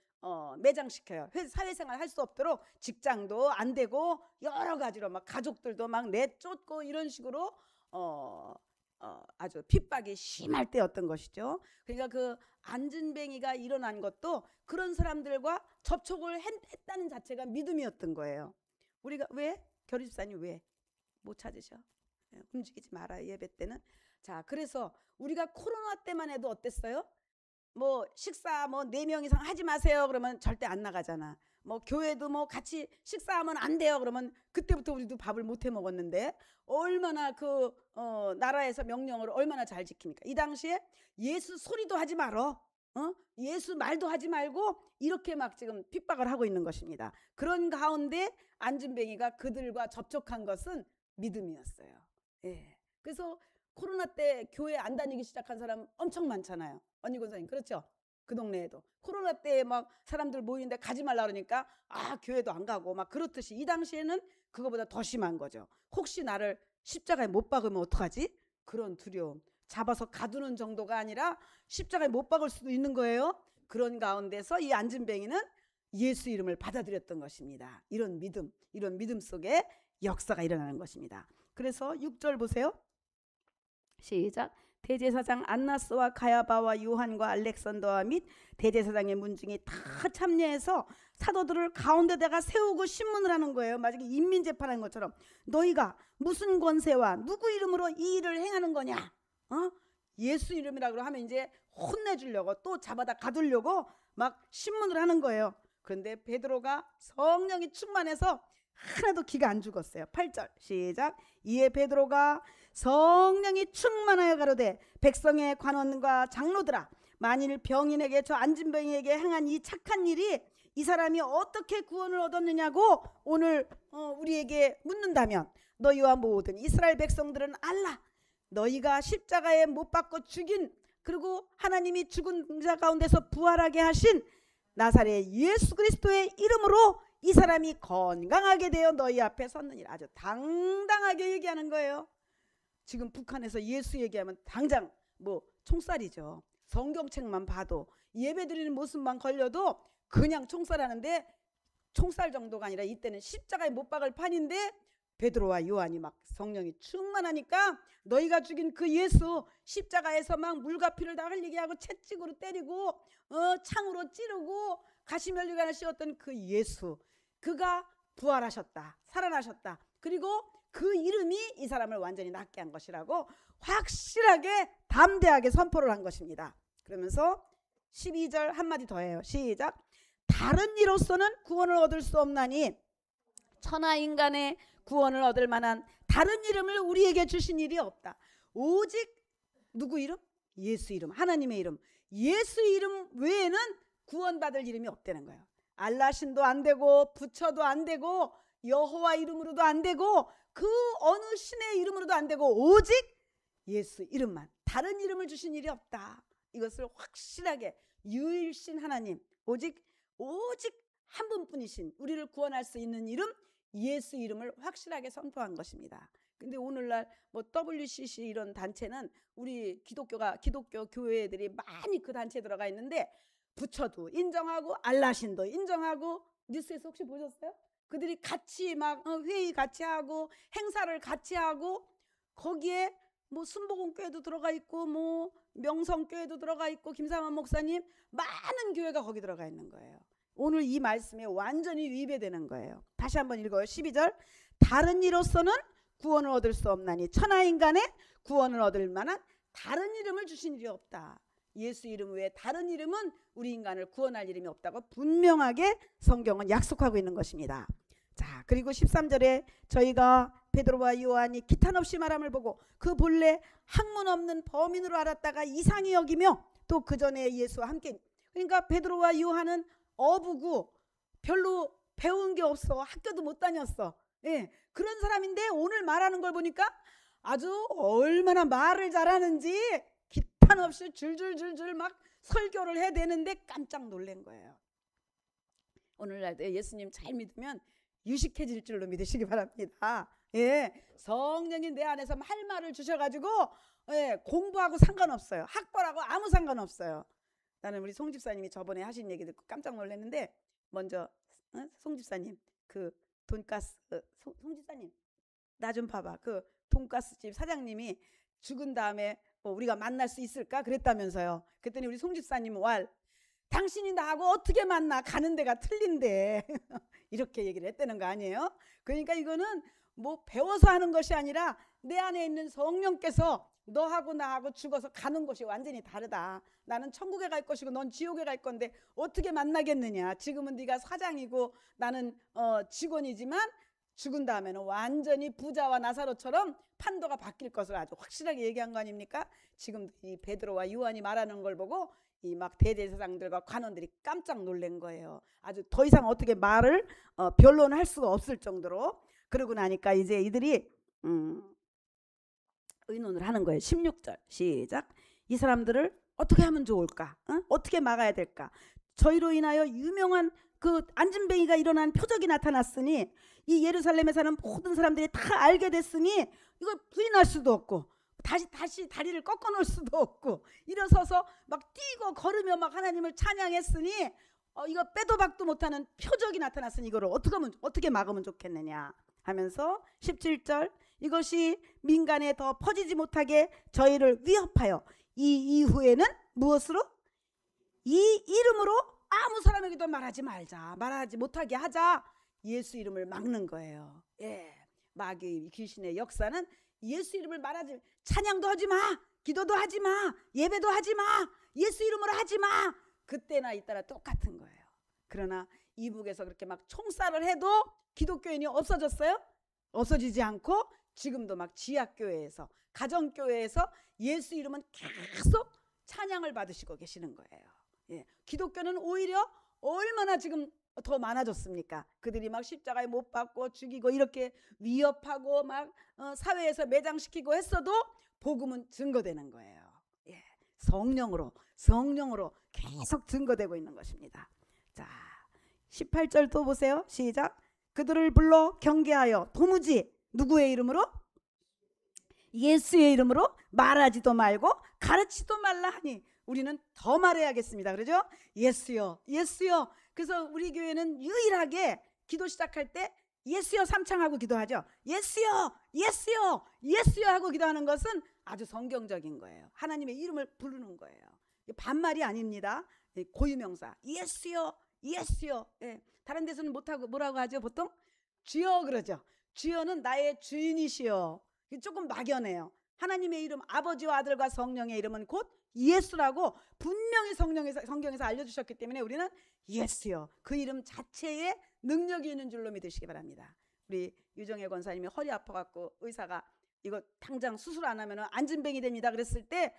매장시켜요. 사회생활 할 수 없도록 직장도 안 되고 여러 가지로 막 가족들도 막 내쫓고 이런 식으로 아주 핍박이 심할 때였던 것이죠. 그러니까 그 안진뱅이가 일어난 것도 그런 사람들과 접촉을 했다는 자체가 믿음이었던 거예요. 우리가 왜? 교류집사님 왜? 못 찾으셔? 움직이지 마라 예배 때는. 자, 그래서 우리가 코로나 때만 해도 어땠어요? 뭐 식사 뭐 4명 이상 하지 마세요 그러면 절대 안 나가잖아. 뭐 교회도 뭐 같이 식사하면 안 돼요 그러면 그때부터 우리도 밥을 못 해 먹었는데 얼마나 그 나라에서 명령을 얼마나 잘 지킵니까? 이 당시에 예수 소리도 하지 말어. 예수 말도 하지 말고 이렇게 막 지금 핍박을 하고 있는 것입니다. 그런 가운데 안진뱅이가 그들과 접촉한 것은 믿음이었어요. 예. 그래서 코로나 때 교회 안 다니기 시작한 사람 엄청 많잖아요. 언니 권사님 그렇죠? 그 동네에도 코로나 때 막 사람들 모이는데 가지 말라 그러니까 교회도 안 가고 막 그렇듯이 이 당시에는 그거보다 더 심한 거죠. 혹시 나를 십자가에 못 박으면 어떡하지? 그런 두려움. 잡아서 가두는 정도가 아니라 십자가에 못 박을 수도 있는 거예요. 그런 가운데서 이 안진뱅이는 예수 이름을 받아들였던 것입니다. 이런 믿음 속에 역사가 일어나는 것입니다. 그래서 6절 보세요. 시작. 대제사장 안나스와 가야바와 요한과 알렉산더와 및 대제사장의 문중이 다 참여해서 사도들을 가운데다가 세우고 신문을 하는 거예요. 마치 인민재판한 것처럼 너희가 무슨 권세와 누구 이름으로 이 일을 행하는 거냐? 예수 이름이라고 하면 이제 혼내주려고 또 잡아다 가두려고 막 신문을 하는 거예요. 그런데 베드로가 성령이 충만해서 하나도 기가 안 죽었어요. 8절 시작. 이에 베드로가 성령이 충만하여 가로되 백성의 관원과 장로들아 만일 병인에게 저 안진뱅이에게 행한 이 착한 일이 이 사람이 어떻게 구원을 얻었느냐고 오늘 우리에게 묻는다면 너희와 모든 이스라엘 백성들은 알라. 너희가 십자가에 못 박고 죽인 그리고 하나님이 죽은 자 가운데서 부활하게 하신 나사렛 예수 그리스도의 이름으로 이 사람이 건강하게 되어 너희 앞에 섰느니라. 아주 당당하게 얘기하는 거예요. 지금 북한에서 예수 얘기하면 당장 뭐 총살이죠. 성경책만 봐도 예배드리는 모습만 걸려도 그냥 총살하는데 총살 정도가 아니라 이때는 십자가에 못 박을 판인데 베드로와 요한이 막 성령이 충만하니까 너희가 죽인 그 예수 십자가에서 막 물과 피를 다 흘리게 하고 채찍으로 때리고 창으로 찌르고 가시면류관을 씌웠던 그 예수 그가 부활하셨다. 살아나셨다. 그리고 그 이름이 이 사람을 완전히 낫게 한 것이라고 확실하게 담대하게 선포를 한 것입니다. 그러면서 12절 한마디 더 해요. 시작. 다른 이로서는 구원을 얻을 수 없나니 천하 인간의 구원을 얻을 만한 다른 이름을 우리에게 주신 일이 없다. 오직 누구 이름? 예수 이름. 하나님의 이름. 예수 이름 외에는 구원받을 이름이 없다는 거예요. 알라신도 안 되고 부처도 안 되고 여호와 이름으로도 안 되고 그 어느 신의 이름으로도 안 되고 오직 예수 이름만. 다른 이름을 주신 일이 없다. 이것을 확실하게 유일신 하나님 오직 한 분뿐이신 우리를 구원할 수 있는 이름 예수 이름을 확실하게 선포한 것입니다. 근데 오늘날 뭐 WCC 이런 단체는 우리 기독교 교회들이 많이 그 단체에 들어가 있는데 부처도 인정하고 알라신도 인정하고 뉴스에서 혹시 보셨어요? 그들이 같이 막 회의 같이 하고 행사를 같이 하고 거기에 뭐 순복음교회도 들어가 있고 뭐 명성교회도 들어가 있고 김삼환 목사님 많은 교회가 거기 들어가 있는 거예요. 오늘 이 말씀에 완전히 위배되는 거예요. 다시 한번 읽어요. 12절. 다른 이로서는 구원을 얻을 수 없나니 천하인간의 구원을 얻을 만한 다른 이름을 주신 일이 없다. 예수 이름 외에 다른 이름은 우리 인간을 구원할 이름이 없다고 분명하게 성경은 약속하고 있는 것입니다. 자, 그리고 13절에 저희가 베드로와 요한이 기탄 없이 말함을 보고 그 본래 학문 없는 범인으로 알았다가 이상히 여기며 또 그 전에 예수와 함께, 그러니까 베드로와 요한은 어부고 별로 배운 게 없어. 학교도 못 다녔어. 예, 그런 사람인데 오늘 말하는 걸 보니까 아주 얼마나 말을 잘하는지 기탄 없이 줄줄줄줄 막 설교를 해야 되는데 깜짝 놀란 거예요. 오늘날 예수님 잘 믿으면 유식해질 줄로 믿으시기 바랍니다. 예, 성령이 내 안에서 할 말을 주셔가지고 예, 공부하고 상관없어요. 학벌하고 아무 상관없어요. 나는 우리 송 집사님이 저번에 하신 얘기 듣고 깜짝 놀랐는데, 먼저 송 집사님 그 돈가스 송 집사님 나 좀 봐봐. 그 돈가스집 사장님이 죽은 다음에 뭐 우리가 만날 수 있을까 그랬다면서요. 그랬더니 우리 송 집사님 당신이 나하고 어떻게 만나, 가는 데가 틀린데 이렇게 얘기를 했다는 거 아니에요? 그러니까 이거는 뭐 배워서 하는 것이 아니라 내 안에 있는 성령께서 너하고 나하고 죽어서 가는 곳이 완전히 다르다. 나는 천국에 갈 것이고 넌 지옥에 갈 건데 어떻게 만나겠느냐. 지금은 네가 사장이고 나는 직원이지만 죽은 다음에는 완전히 부자와 나사로처럼 판도가 바뀔 것을 아주 확실하게 얘기한 거 아닙니까? 지금 이 베드로와 요한이 말하는 걸 보고 이 막 대제사장들과 관원들이 깜짝 놀란 거예요. 아주 더 이상 어떻게 말을 변론할 수가 없을 정도로. 그러고 나니까 이제 이들이 의논을 하는 거예요. 16절 시작. 이 사람들을 어떻게 하면 좋을까? 어떻게 막아야 될까? 저희로 인하여 유명한 그 안진뱅이가 일어난 표적이 나타났으니 이 예루살렘에 사는 모든 사람들이 다 알게 됐으니 이거 부인할 수도 없고 다시 다리를 꺾어 놓을 수도 없고 일어서서 막 뛰고 걸으며 막 하나님을 찬양했으니 이거 빼도 박도 못하는 표적이 나타났으니 이거를 어떻게 막으면 좋겠느냐 하면서 17절. 이것이 민간에 더 퍼지지 못하게 저희를 위협하여 이 이후에는 무엇으로? 이 이름으로 아무 사람에게도 말하지 못하게 하자. 예수 이름을 막는 거예요. 예, 마귀 귀신의 역사는 예수 이름을 말하지, 찬양도 하지 마, 기도도 하지 마, 예배도 하지 마, 예수 이름으로 하지 마. 그때나 이따라 똑같은 거예요. 그러나 이북에서 그렇게 막 총살을 해도 기독교인이 없어졌어요? 없어지지 않고 지금도 막 지하교회에서 가정교회에서 예수 이름은 계속 찬양을 받으시고 계시는 거예요. 예, 기독교는 오히려 얼마나 지금 더 많아졌습니까? 그들이 막 십자가에 못 박고 죽이고 이렇게 위협하고 막 사회에서 매장시키고 했어도 복음은 증거되는 거예요. 예, 성령으로 계속 증거되고 있는 것입니다. 자, 18절 또 보세요. 시작. 그들을 불러 경계하여 도무지 누구의 이름으로? 예수의 이름으로 말하지도 말고 가르치도 말라 하니 우리는 더 말해야겠습니다. 그러죠? 예수여, 예수여. 그래서 우리 교회는 유일하게 기도 시작할 때 예수여 삼창하고 기도하죠. 예수여, 예수여, 예수여 하고 기도하는 것은 아주 성경적인 거예요. 하나님의 이름을 부르는 거예요. 반말이 아닙니다. 고유명사. 예수여, 예수여. 예. 다른 데서는 못하고 뭐라고 하죠? 보통 주여 그러죠. 주여는 나의 주인이시여. 조금 막연해요. 하나님의 이름, 아버지와 아들과 성령의 이름은 곧 예수라고 분명히 성경에서 알려주셨기 때문에 우리는 예수요. 그 이름 자체에 능력이 있는 줄로 믿으시기 바랍니다. 우리 유정혜 권사님이 허리 아파갖고 의사가 이거 당장 수술 안 하면 안진뱅이 됩니다 그랬을 때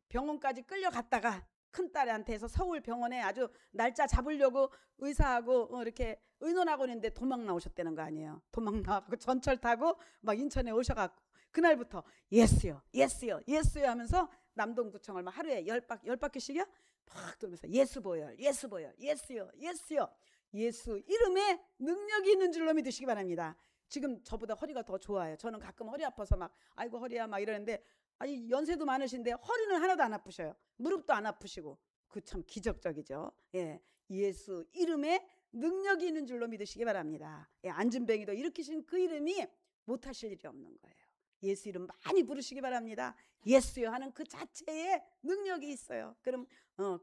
병원까지 끌려갔다가 큰딸한테 해서 서울 병원에 아주 날짜 잡으려고 의사하고 이렇게 의논하고 있는데 도망 나오셨다는 거 아니에요. 도망 나와서 전철 타고 막 인천에 오셔갖고 그날부터 예수요, 예수요, 예수요 하면서 남동구청을 막 하루에 10바퀴씩이요 막 돌면서 예수 보혈, 예수 보혈, 예수요, 예수요. 예수 이름에 능력이 있는 줄로 믿으시기 바랍니다. 지금 저보다 허리가 더 좋아요. 저는 가끔 허리 아파서 막 아이고 허리야 막 이러는데 아니 연세도 많으신데 허리는 하나도 안 아프셔요. 무릎도 안 아프시고 그 참 기적적이죠. 예, 예수 이름에 능력이 있는 줄로 믿으시기 바랍니다. 예, 안진뱅이도 일으키신 그 이름이 못하실 일이 없는 거예요. 예수 이름 많이 부르시기 바랍니다. 예수여 하는 그 자체에 능력이 있어요. 그럼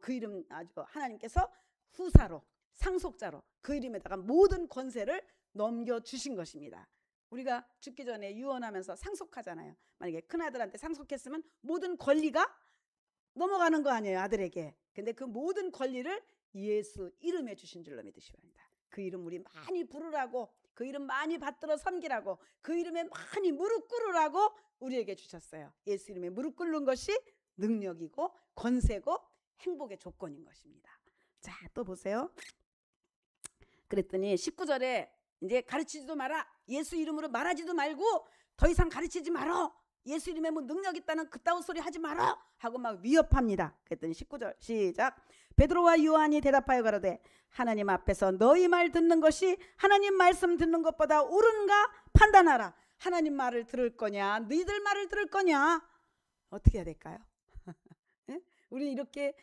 그 이름 아주 하나님께서 후사로, 상속자로 그 이름에다가 모든 권세를 넘겨주신 것입니다. 우리가 죽기 전에 유언하면서 상속하잖아요. 만약에 큰아들한테 상속했으면 모든 권리가 넘어가는 거 아니에요, 아들에게. 근데 그 모든 권리를 예수 이름에 주신 줄로 믿으시기 바랍니다. 그 이름 우리 많이 부르라고, 그 이름 많이 받들어 섬기라고, 그 이름에 많이 무릎 꿇으라고 우리에게 주셨어요. 예수 이름에 무릎 꿇는 것이 능력이고 권세고 행복의 조건인 것입니다. 자, 또 보세요. 그랬더니 19절에 이제 가르치지도 마라, 예수 이름으로 말하지도 말고 더 이상 가르치지 마라, 예수 이름에 뭐 능력 있다는 그따위 소리 하지 마라 하고 막 위협합니다. 그랬더니 19절 시작. 베드로와 요한이 대답하여 가로되 하나님 앞에서 너희 말 듣는 것이 하나님 말씀 듣는 것보다 옳은가 판단하라. 하나님 말을 들을 거냐, 너희들 말을 들을 거냐. 어떻게 해야 될까요? 우리는 이렇게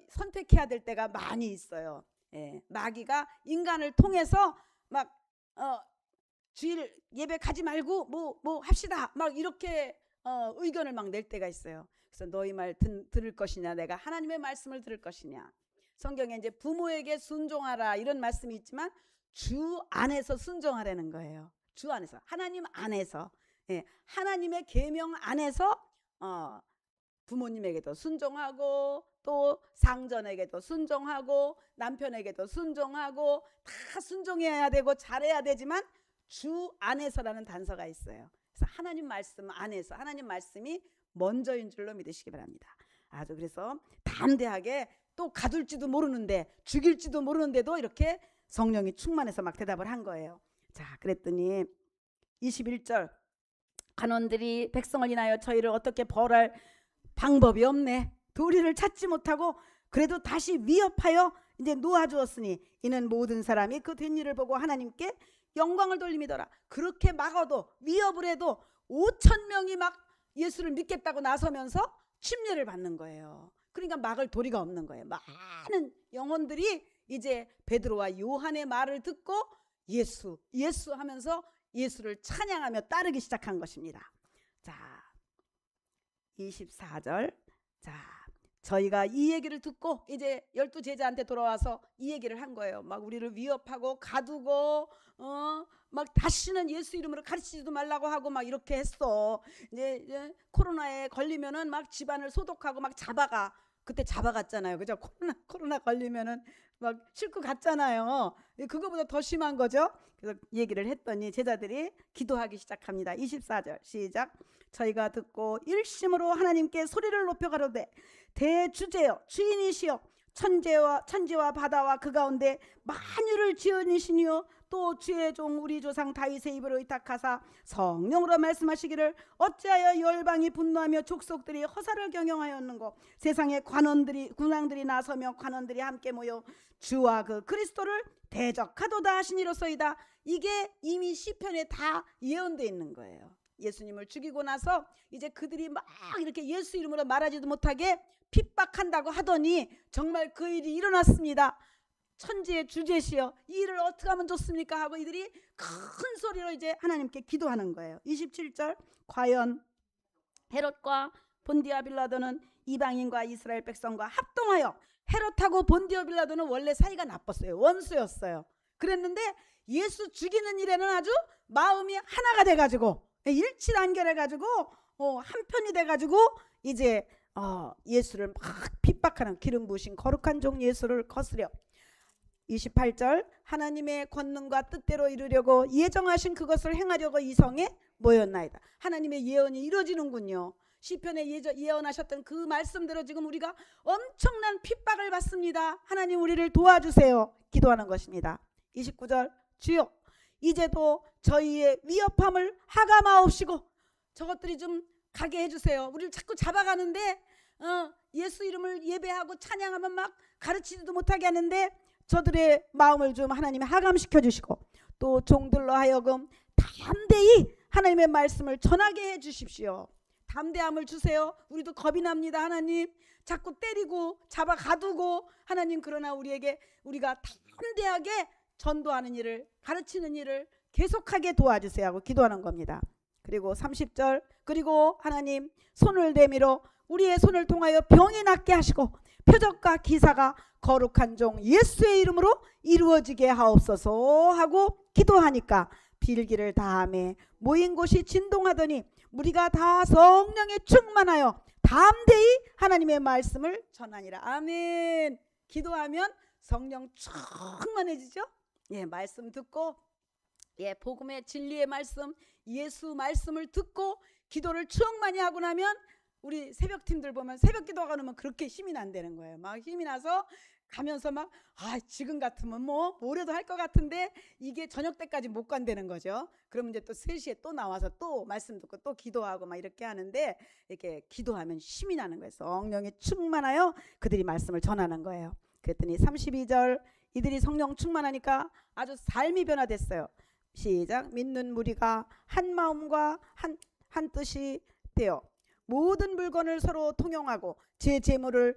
선택해야 될 때가 많이 있어요. 마귀가 인간을 통해서 막 주일 예배 가지 말고 뭐 합시다 막 이렇게 의견을 막 낼 때가 있어요. 그래서 너희 말 들을 것이냐, 내가 하나님의 말씀을 들을 것이냐. 성경에 이제 부모에게 순종하라 이런 말씀이 있지만 주 안에서 순종하라는 거예요. 주 안에서, 하나님 안에서, 하나님의 계명 안에서 부모님에게도 순종하고 또 상전에게도 순종하고 남편에게도 순종하고 다 순종해야 되고 잘해야 되지만 주 안에서라는 단서가 있어요. 그래서 하나님 말씀 안에서, 하나님 말씀이 먼저인 줄로 믿으시기 바랍니다. 아주 그래서 담대하게, 또 가둘지도 모르는데 죽일지도 모르는데도 이렇게 성령이 충만해서 막 대답을 한 거예요. 자, 그랬더니 21절 간원들이 백성을 인하여 저희를 어떻게 벌할 방법이 없네. 도리를 찾지 못하고 그래도 다시 위협하여 이제 놓아주었으니 이는 모든 사람이 그 된 일을 보고 하나님께 영광을 돌림이더라. 그렇게 막아도 위협을 해도 5,000명이 막 예수를 믿겠다고 나서면서 침례를 받는 거예요. 그러니까 막을 도리가 없는 거예요. 많은 영혼들이 이제 베드로와 요한의 말을 듣고 예수 하면서 예수를 찬양하며 따르기 시작한 것입니다. 자, 24절. 자, 저희가 이 얘기를 듣고 이제 12제자한테 돌아와서 이 얘기를 한 거예요. 막 우리를 위협하고 가두고 막 다시는 예수 이름으로 가르치지도 말라고 하고 막 이렇게 했어. 이제 코로나에 걸리면은 막 집안을 소독하고 막 잡아가. 그때 잡아갔잖아요. 그죠? 코로나 걸리면은 막 싣고 갔잖아요. 그거보다 더 심한 거죠. 그래서 얘기를 했더니 제자들이 기도하기 시작합니다. 24절 시작. 저희가 듣고 일심으로 하나님께 소리를 높여 가로되 대주제여 주인이시여 천지와 바다와 그 가운데 만유를 지으시니요 또 주의 종 우리 조상 다윗의 입으로 의탁하사 성령으로 말씀하시기를 어찌하여 열방이 분노하며 족속들이 허사를 경영하였는고 세상의 군왕들이 나서며 관원들이 함께 모여 주와 그 그리스도를 대적하도다 하시니로소이다. 이게 이미 시편에 다 예언되어 있는 거예요. 예수님을 죽이고 나서 이제 그들이 막 이렇게 예수 이름으로 말하지도 못하게 핍박한다고 하더니 정말 그 일이 일어났습니다. 천지의 주제시여 이 일을 어떻게 하면 좋습니까 하고 이들이 큰 소리로 이제 하나님께 기도하는 거예요. 27절 과연 헤롯과 본디아 빌라도는 이방인과 이스라엘 백성과 합동하여, 헤롯하고 본디아 빌라도는 원래 사이가 나빴어요. 원수였어요. 그랬는데 예수 죽이는 일에는 아주 마음이 하나가 돼가지고 일치단결해가지고 한편이 돼가지고 이제 예수를 막 핍박하는 기름 부으신 거룩한 종 예수를 거스려. 28절 하나님의 권능과 뜻대로 이루려고 예정하신 그것을 행하려고 이 성에 모였나이다. 하나님의 예언이 이루어지는군요. 시편에 예언하셨던 그 말씀대로 지금 우리가 엄청난 핍박을 받습니다. 하나님 우리를 도와주세요. 기도하는 것입니다. 29절 주여 이제도 저희의 위협함을 하감하옵시고 저것들이 좀 가게 해주세요. 우리를 자꾸 잡아가는데 예수 이름을 예배하고 찬양하면 막 가르치지도 못하게 하는데 저들의 마음을 좀 하나님이 하감시켜 주시고 또 종들로 하여금 담대히 하나님의 말씀을 전하게 해 주십시오. 담대함을 주세요. 우리도 겁이 납니다. 하나님 자꾸 때리고 잡아 가두고 하나님 그러나 우리가 담대하게 전도하는 일을, 가르치는 일을 계속하게 도와주세요 하고 기도하는 겁니다. 그래서 그리고 30절 그리고 하나님 손을 내밀어 우리의 손을 통하여 병이 낫게 하시고 표적과 기사가 거룩한 종 예수의 이름으로 이루어지게 하옵소서 하고 기도하니까 빌기를 다함에 모인 곳이 진동하더니 우리가 다 성령에 충만하여 담대히 하나님의 말씀을 전하니라. 아멘. 기도하면 성령 충만해지죠. 예, 말씀 듣고 예, 복음의 진리의 말씀 예수 말씀을 듣고 기도를 충만히 하고 나면 우리 새벽팀들 보면 새벽 기도가 나면 그렇게 힘이 난다는 거예요. 막 힘이 나서 가면서 막 지금 같으면 뭐 모레도 할 것 같은데 이게 저녁 때까지 못 간다는 거죠. 그러면 이제 또 3시에 또 나와서 또 말씀 듣고 또 기도하고 막 이렇게 하는데 이렇게 기도하면 힘이 나는 거예요. 성령이 충만하여 그들이 말씀을 전하는 거예요. 그랬더니 32절 이들이 성령 충만하니까 아주 삶이 변화됐어요. 시작. 믿는 무리가 한 마음과 한 뜻이 되어 모든 물건을 서로 통용하고 제 재물을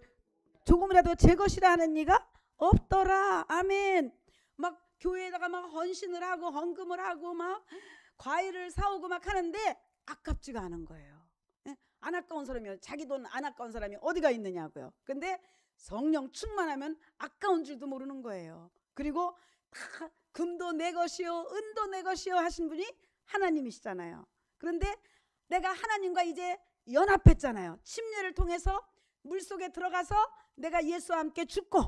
조금이라도 제 것이라 하는 이가 없더라. 아멘. 막 교회에다가 막 헌신을 하고 헌금을 하고 막 과일을 사오고 막 하는데 아깝지가 않은 거예요. 안 아까운 사람이 자기 돈 안 아까운 사람이 어디가 있느냐고요. 근데 성령 충만하면 아까운 줄도 모르는 거예요. 그리고 다 금도 내 것이요 은도 내 것이요 하신 분이 하나님이시잖아요. 그런데 내가 하나님과 이제 연합했잖아요. 침례를 통해서 물속에 들어가서 내가 예수와 함께 죽고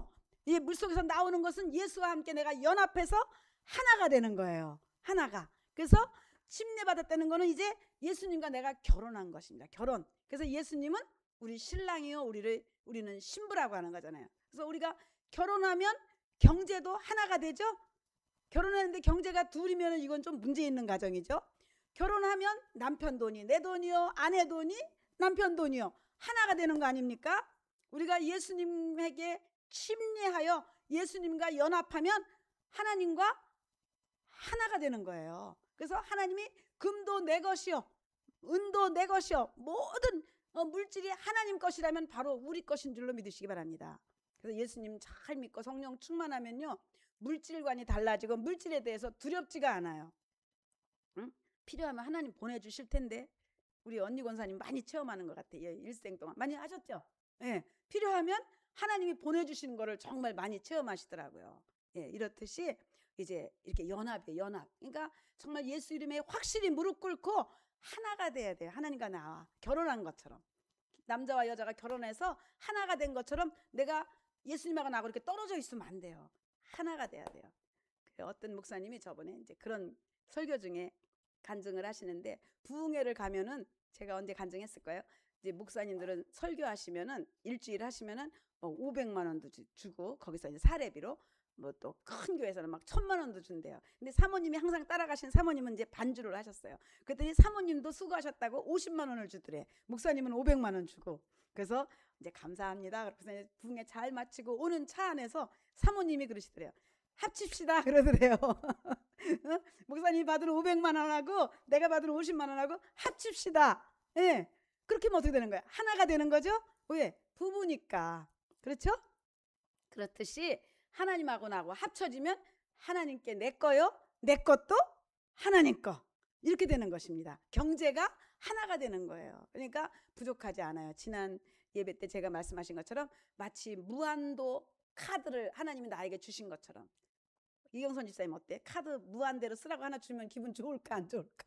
이 물속에서 나오는 것은 예수와 함께 내가 연합해서 하나가 되는 거예요. 하나가. 그래서 침례 받았다는 거는 이제 예수님과 내가 결혼한 것입니다. 결혼. 그래서 예수님은 우리 신랑이요 우리는 신부라고 하는 거잖아요. 그래서 우리가 결혼하면 경제도 하나가 되죠. 결혼하는데 경제가 둘이면 이건 좀 문제 있는 가정이죠. 결혼하면 남편 돈이 내 돈이요 아내 돈이 남편 돈이요 하나가 되는 거 아닙니까? 우리가 예수님에게 침례하여 예수님과 연합하면 하나님과 하나가 되는 거예요. 그래서 하나님이 금도 내 것이요 은도 내 것이요 모든 물질이 하나님 것이라면 바로 우리 것인 줄로 믿으시기 바랍니다. 그래서 예수님 잘 믿고 성령 충만하면요 물질관이 달라지고 물질에 대해서 두렵지가 않아요. 응? 필요하면 하나님 보내주실 텐데 우리 언니 권사님 많이 체험하는 것 같아요. 일생 동안 많이 하셨죠? 예, 필요하면 하나님이 보내주시는 거를 정말 많이 체험하시더라고요. 예, 이렇듯이 이제 이렇게 연합이에요. 연합. 그러니까 정말 예수 이름에 확실히 무릎 꿇고 하나가 돼야 돼요. 하나님과 나와 결혼한 것처럼 남자와 여자가 결혼해서 하나가 된 것처럼 내가 예수님하고 나하고 이렇게 떨어져 있으면 안 돼요. 하나가 돼야 돼요. 어떤 목사님이 저번에 이제 그런 설교 중에 간증을 하시는데 부흥회를 가면은 제가 언제 간증했을 거예요. 이제 목사님들은 설교하시면은 일주일 하시면은 500만 원도 주고 거기서 이제 사례비로 뭐 또 큰 교회에서는 막 1000만 원도 준대요. 근데 사모님이 항상 따라가신 사모님은 이제 반주를 하셨어요. 그랬더니 사모님도 수고하셨다고 50만 원을 주더래. 목사님은 500만 원 주고. 그래서 이제 감사합니다. 그래서 부흥회 잘 마치고 오는 차 안에서 사모님이 그러시더래요. 합칩시다 그러더래요. 목사님이 받은 500만 원하고 내가 받은 50만 원하고 합칩시다. 예, 그렇게 하면 어떻게 되는 거야? 하나가 되는 거죠. 왜? 부부니까. 그렇죠? 그렇듯이 하나님하고 나하고 합쳐지면 하나님께 내 거요 내 것도 하나님 거 이렇게 되는 것입니다. 경제가 하나가 되는 거예요. 그러니까 부족하지 않아요. 지난 예배 때 제가 말씀하신 것처럼 마치 무한도 카드를 하나님이 나에게 주신 것처럼. 이경선 집사님 어때? 카드 무한대로 쓰라고 하나 주면 기분 좋을까 안 좋을까?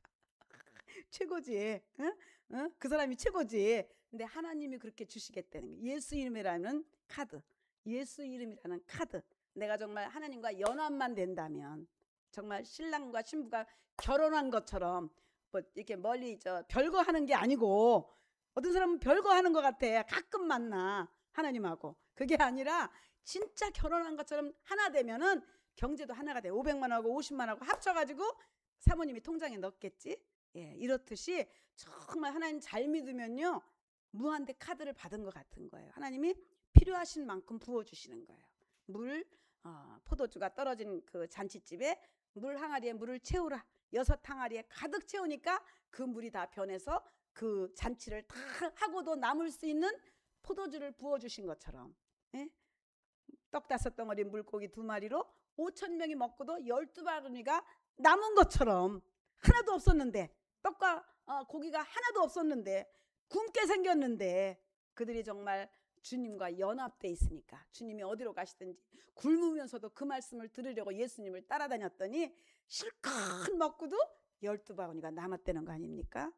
최고지. 응? 응? 그 사람이 최고지. 근데 하나님이 그렇게 주시겠다는 거예요. 예수 이름이라는 카드. 예수 이름이라는 카드. 내가 정말 하나님과 연합만 된다면 정말 신랑과 신부가 결혼한 것처럼 뭐 이렇게 멀리 별거 하는 게 아니고 어떤 사람은 별거 하는 것 같아. 가끔 만나 하나님하고. 그게 아니라 진짜 결혼한 것처럼 하나 되면은 경제도 하나가 돼. 500만 원하고 50만 원하고 합쳐가지고 사모님이 통장에 넣겠지. 예, 이렇듯이 정말 하나님 잘 믿으면요 무한대 카드를 받은 것 같은 거예요. 하나님이 필요하신 만큼 부어주시는 거예요. 물, 포도주가 떨어진 그 잔치집에 물 항아리에 물을 채우라. 6항아리에 가득 채우니까 그 물이 다 변해서 그 잔치를 다 하고도 남을 수 있는 포도주를 부어주신 것처럼. 예? 떡 5덩어리 물고기 2마리로 5,000명이 먹고도 12바구니가 남은 것처럼 하나도 없었는데 떡과 고기가 하나도 없었는데 굶게 생겼는데 그들이 정말 주님과 연합돼 있으니까 주님이 어디로 가시든지 굶으면서도 그 말씀을 들으려고 예수님을 따라다녔더니 실컷 먹고도 12바구니가 남았다는 거 아닙니까?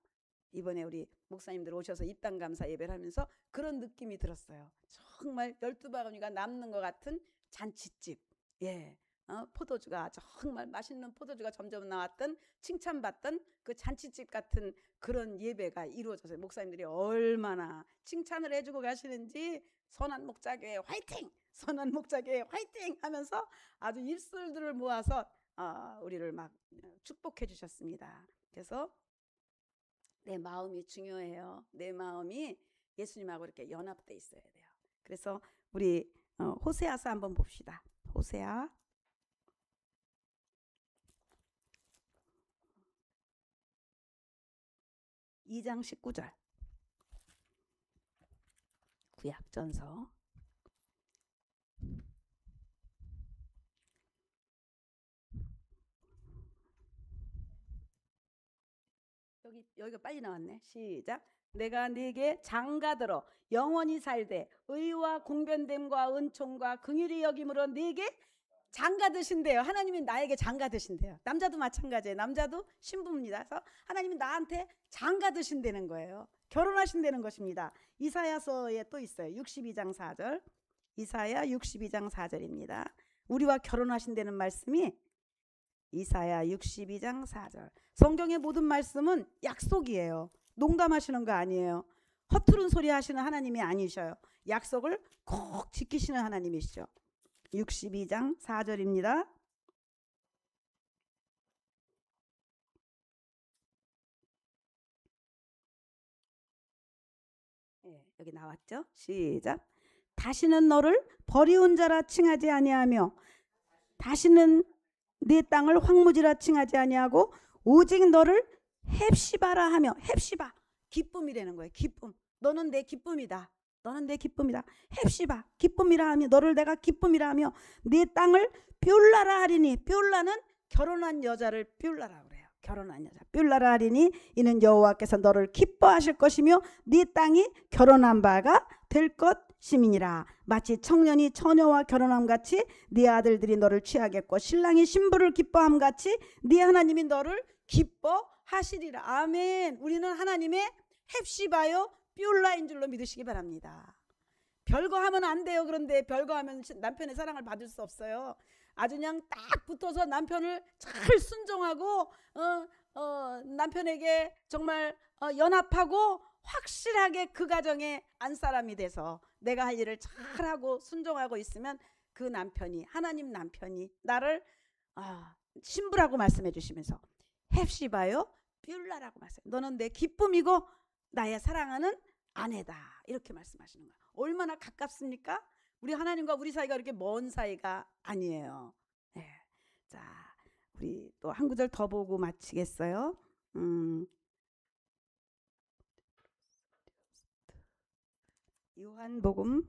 이번에 우리 목사님들 오셔서 입당 감사 예배를 하면서 그런 느낌이 들었어요. 정말 12바구니가 남는 것 같은 잔치집. 예. 포도주가 정말 맛있는 포도주가 점점 나왔던 칭찬받던 그 잔치집 같은 그런 예배가 이루어져서 목사님들이 얼마나 칭찬을 해주고 가시는지 선한 목자교회 화이팅! 선한 목자교회 화이팅! 하면서 아주 입술들을 모아서 우리를 막 축복해 주셨습니다. 그래서 내 마음이 중요해요. 내 마음이 예수님하고 이렇게 연합돼 있어야 돼요. 그래서 우리 호세아서 한번 봅시다. 호세아 2장 19절 구약전서 여기가 빨리 나왔네. 시작. 내가 네게 장가들어 영원히 살되 의와 공변됨과 은총과 긍휼히 여김으로 네게 장가드신대요. 하나님이 나에게 장가드신대요. 남자도 마찬가지예요. 남자도 신부입니다. 그래서 하나님이 나한테 장가드신다는 거예요. 결혼하신다는 것입니다. 이사야서에 또 있어요. 62장 4절. 이사야 62장 4절입니다. 우리와 결혼하신다는 말씀이 이사야 62장 4절. 성경의 모든 말씀은 약속이에요. 농담하시는 거 아니에요. 허투른 소리 하시는 하나님이 아니셔요. 약속을 꼭 지키시는 하나님이시죠. 62장 4절입니다. 예, 여기 나왔죠? 시작. 다시는 너를 버리운 자라 칭하지 아니하며 다시는 네 땅을 황무지라 칭하지 아니하고 오직 너를 헵시바라 하며, 헵시바 기쁨이라는 거예요. 기쁨. 너는 내 기쁨이다. 너는 내 기쁨이다. 헵시바 기쁨이라 하며 너를 내가 기쁨이라 하며 네 땅을 뷸라라 하리니, 뷸라는 결혼한 여자를 뷸라라 그래요. 결혼한 여자 뷸라라 하리니 이는 여호와께서 너를 기뻐하실 것이며 네 땅이 결혼한 바가 될 것임이니라. 마치 청년이 처녀와 결혼함 같이 네 아들들이 너를 취하겠고 신랑이 신부를 기뻐함 같이 네 하나님이 너를 기뻐하시리라. 아멘. 우리는 하나님의 헵시바요 뷸라인 줄로 믿으시기 바랍니다. 별거 하면 안 돼요. 그런데 별거 하면 남편의 사랑을 받을 수 없어요. 아주 그냥 딱 붙어서 남편을 잘 순종하고 남편에게 정말 연합하고 확실하게 그 가정의 안사람이 돼서 내가 할 일을 잘하고 순종하고 있으면 그 남편이, 하나님 남편이 나를 신부라고 말씀해 주시면서 헵시바요 뷸라라고 말씀해요. 너는 내 기쁨이고 나의 사랑하는 아내다. 이렇게 말씀하시는 거예요. 얼마나 가깝습니까? 우리 하나님과 우리 사이가 그렇게 먼 사이가 아니에요. 네. 자, 우리 또 한 구절 더 보고 마치겠어요. 요한복음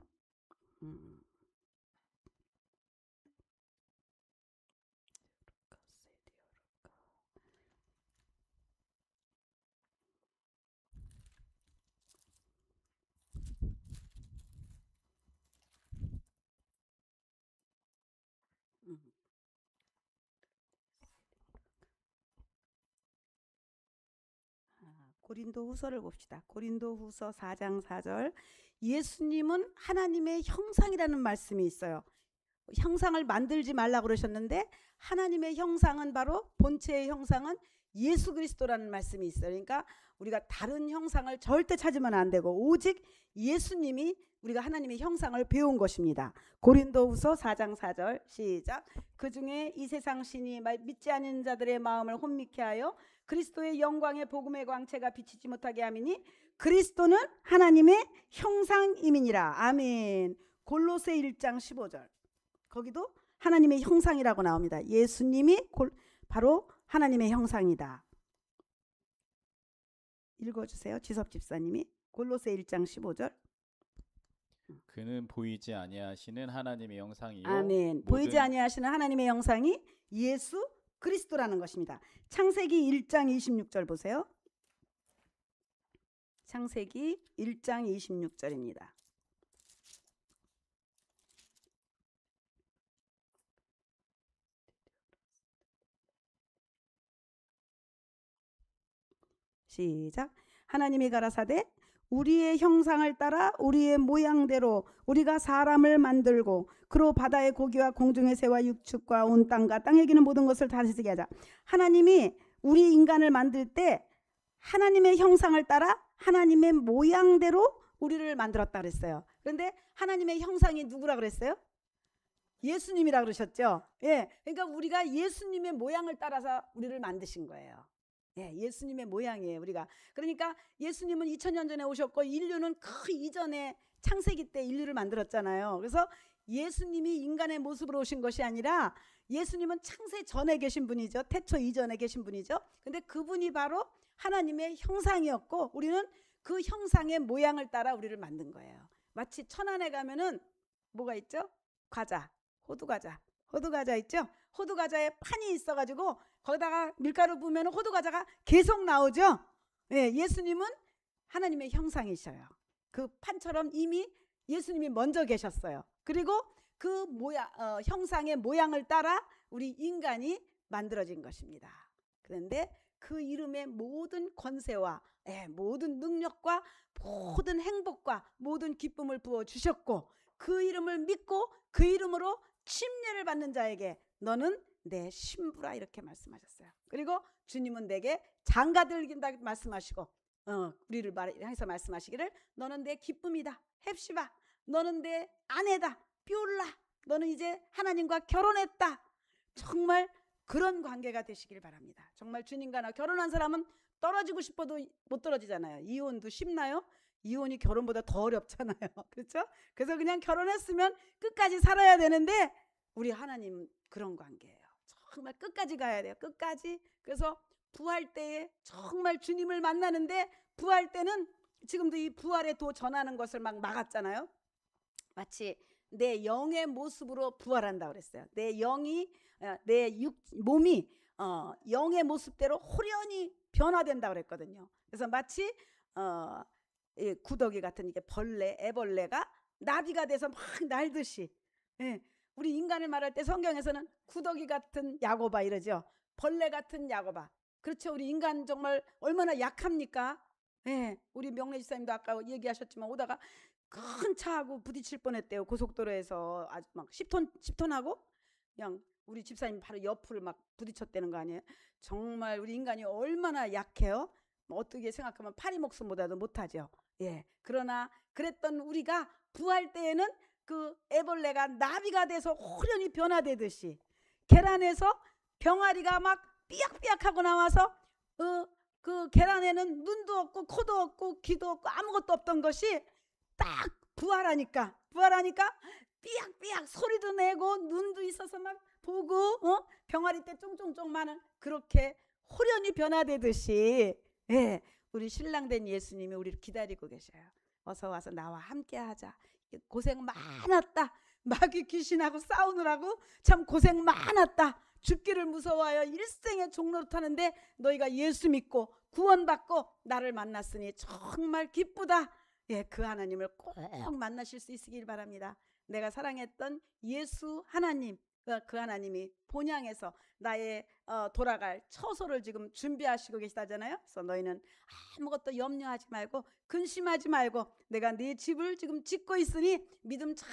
'고린도후서를 봅시다. 고린도후서 4장 4절. 예수님은 하나님의 형상이라는 말씀이 있어요. 형상을 만들지 말라고 그러셨는데 하나님의 형상은 바로 본체의 형상은 예수 그리스도라는 말씀이 있어요. 그러니까 우리가 다른 형상을 절대 찾으면 안 되고 오직 예수님이 우리가 하나님의 형상을 배운 것입니다. 고린도후서 4장 4절 시작. 그중에 이 세상 신이 믿지 않는 자들의 마음을 혼미케 하여 그리스도의 영광의 복음의 광채가 비치지 못하게 함이니 그리스도는 하나님의 형상임이니라. 아멘. 골로새 1장 15절. 거기도 하나님의 형상이라고 나옵니다. 예수님이 바로 하나님의 형상이다. 읽어주세요. 지섭 집사님이. 골로새 1장 15절. 그는 보이지 아니하시는 하나님의 형상이요. 아멘. 보이지 아니하시는 하나님의 형상이 예수 그리스도라는 것입니다. 창세기 1장 26절 보세요. 창세기 1장 26절입니다. 시작. 하나님이 가라사대 우리의 형상을 따라 우리의 모양대로 우리가 사람을 만들고 그로 바다의 고기와 공중의 새와 육축과 온 땅과 땅에 기는 모든 것을 다스리게 하자. 하나님이 우리 인간을 만들 때 하나님의 형상을 따라 하나님의 모양대로 우리를 만들었다 그랬어요. 그런데 하나님의 형상이 누구라 그랬어요? 예수님이라 그러셨죠. 예, 그러니까 우리가 예수님의 모양을 따라서 우리를 만드신 거예요. 예, 예수님의 모양이에요, 우리가. 그러니까 예수님은 2000년 전에 오셨고 인류는 그 이전에 창세기 때 인류를 만들었잖아요. 그래서 예수님이 인간의 모습으로 오신 것이 아니라 예수님은 창세 전에 계신 분이죠. 태초 이전에 계신 분이죠. 근데 그분이 바로 하나님의 형상이었고 우리는 그 형상의 모양을 따라 우리를 만든 거예요. 마치 천안에 가면은 뭐가 있죠? 과자, 호두과자. 호두과자 있죠? 호두과자에 판이 있어가지고 거기다가 밀가루 부으면 호두과자가 계속 나오죠? 예, 예수님은 하나님의 형상이셔요. 그 판처럼 이미 예수님이 먼저 계셨어요. 그리고 그 형상의 모양을 따라 우리 인간이 만들어진 것입니다. 그런데 그 이름의 모든 권세와 모든 능력과 모든 행복과 모든 기쁨을 부어주셨고 그 이름을 믿고 그 이름으로 침례를 받는 자에게 너는 내 신부라 이렇게 말씀하셨어요. 그리고 주님은 내게 장가들긴다 말씀하시고 우리를 향해서 말씀하시기를 너는 내 기쁨이다. 헵시바 너는 내 아내다. 삐올라 너는 이제 하나님과 결혼했다. 정말 그런 관계가 되시길 바랍니다. 정말 주님과 나 결혼한 사람은 떨어지고 싶어도 못 떨어지잖아요. 이혼도 쉽나요? 이혼이 결혼보다 더 어렵잖아요. 그렇죠? 그래서 그냥 결혼했으면 끝까지 살아야 되는데 우리 하나님 그런 관계예요. 정말 끝까지 가야 돼요. 끝까지. 그래서 부활 때에 정말 주님을 만나는데 부활 때는 지금도 이 부활의 도 전하는 것을 막 막았잖아요. 마치 내 영의 모습으로 부활한다 그랬어요. 내 영이 내 몸이 영의 모습대로 호련히 변화된다 그랬거든요. 그래서 마치 구더기 같은 이게 애벌레가 나비가 돼서 막 날듯이 우리 인간을 말할 때 성경에서는 구더기 같은 야고바 이러죠. 벌레 같은 야고바. 그렇죠. 우리 인간 정말 얼마나 약합니까? 우리 명래 지사님도 아까 얘기하셨지만 오다가 큰 차하고 부딪힐 뻔했대요. 고속도로에서 아주 막 10톤 하고 그냥 우리 집사님 바로 옆을 막 부딪혔다는 거 아니에요? 정말 우리 인간이 얼마나 약해요? 어떻게 생각하면 파리 목숨보다도 못하죠. 그러나 그랬던 우리가 부활 때에는 그 애벌레가 나비가 돼서 호련히 변화되듯이 계란에서 병아리가 막 삐약삐약하고 나와서 그 계란에는 눈도 없고 코도 없고 귀도 없고 아무것도 없던 것이 딱 부활하니까 삐약삐약 소리도 내고 눈도 있어서 막 보고 병아리 때 쫑쫑쫑 많은 그렇게 호련히 변화되듯이 우리 신랑 된 예수님이 우리를 기다리고 계셔요. 어서 와서 나와 함께 하자. 고생 많았다. 마귀 귀신하고 싸우느라고 참 고생 많았다. 죽기를 무서워하여 일생의 종로를 타는데 너희가 예수 믿고 구원받고 나를 만났으니 정말 기쁘다. 그 하나님을 꼭 만나실 수 있으길 바랍니다. 내가 사랑했던 예수 하나님, 그 하나님이 본향에서 나의 돌아갈 처소를 지금 준비하시고 계시다잖아요. 그래서 너희는 아무것도 염려하지 말고 근심하지 말고 내가 네 집을 지금 짓고 있으니 믿음 잘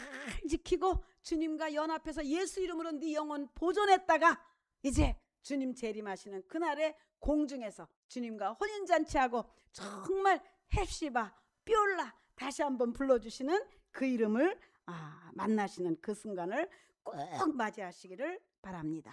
지키고 주님과 연합해서 예수 이름으로 네 영혼 보존했다가 이제 주님 재림하시는 그날에 공중에서 주님과 혼인잔치하고 정말 헵시바 삐올라 다시 한번 불러주시는 그 이름을 만나시는 그 순간을 꼭 맞이하시기를 바랍니다.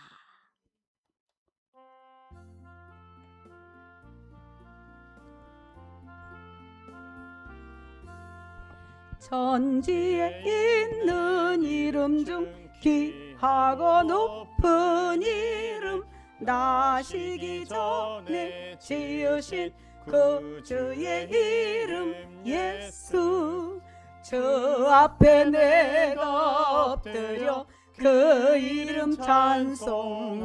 천지에 있는 이름 중 귀하고 높은 이름 나시기 전에 지으신 그 주의 이름 예수 저 앞에 내가 엎드려 그 이름 찬송함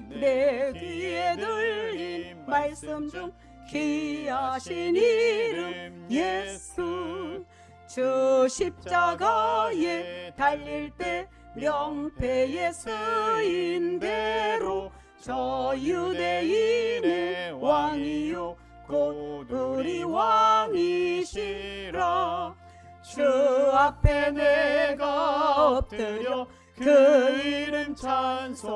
내 귀에 들린 말씀 중 귀하신 이름 예수. 주 십자가에 달릴 때 명패에 쓰인 대로 저 유대인의 왕이요 곧 우리 왕이시라. 주 앞에 내가 엎드려 그 이름 찬송함은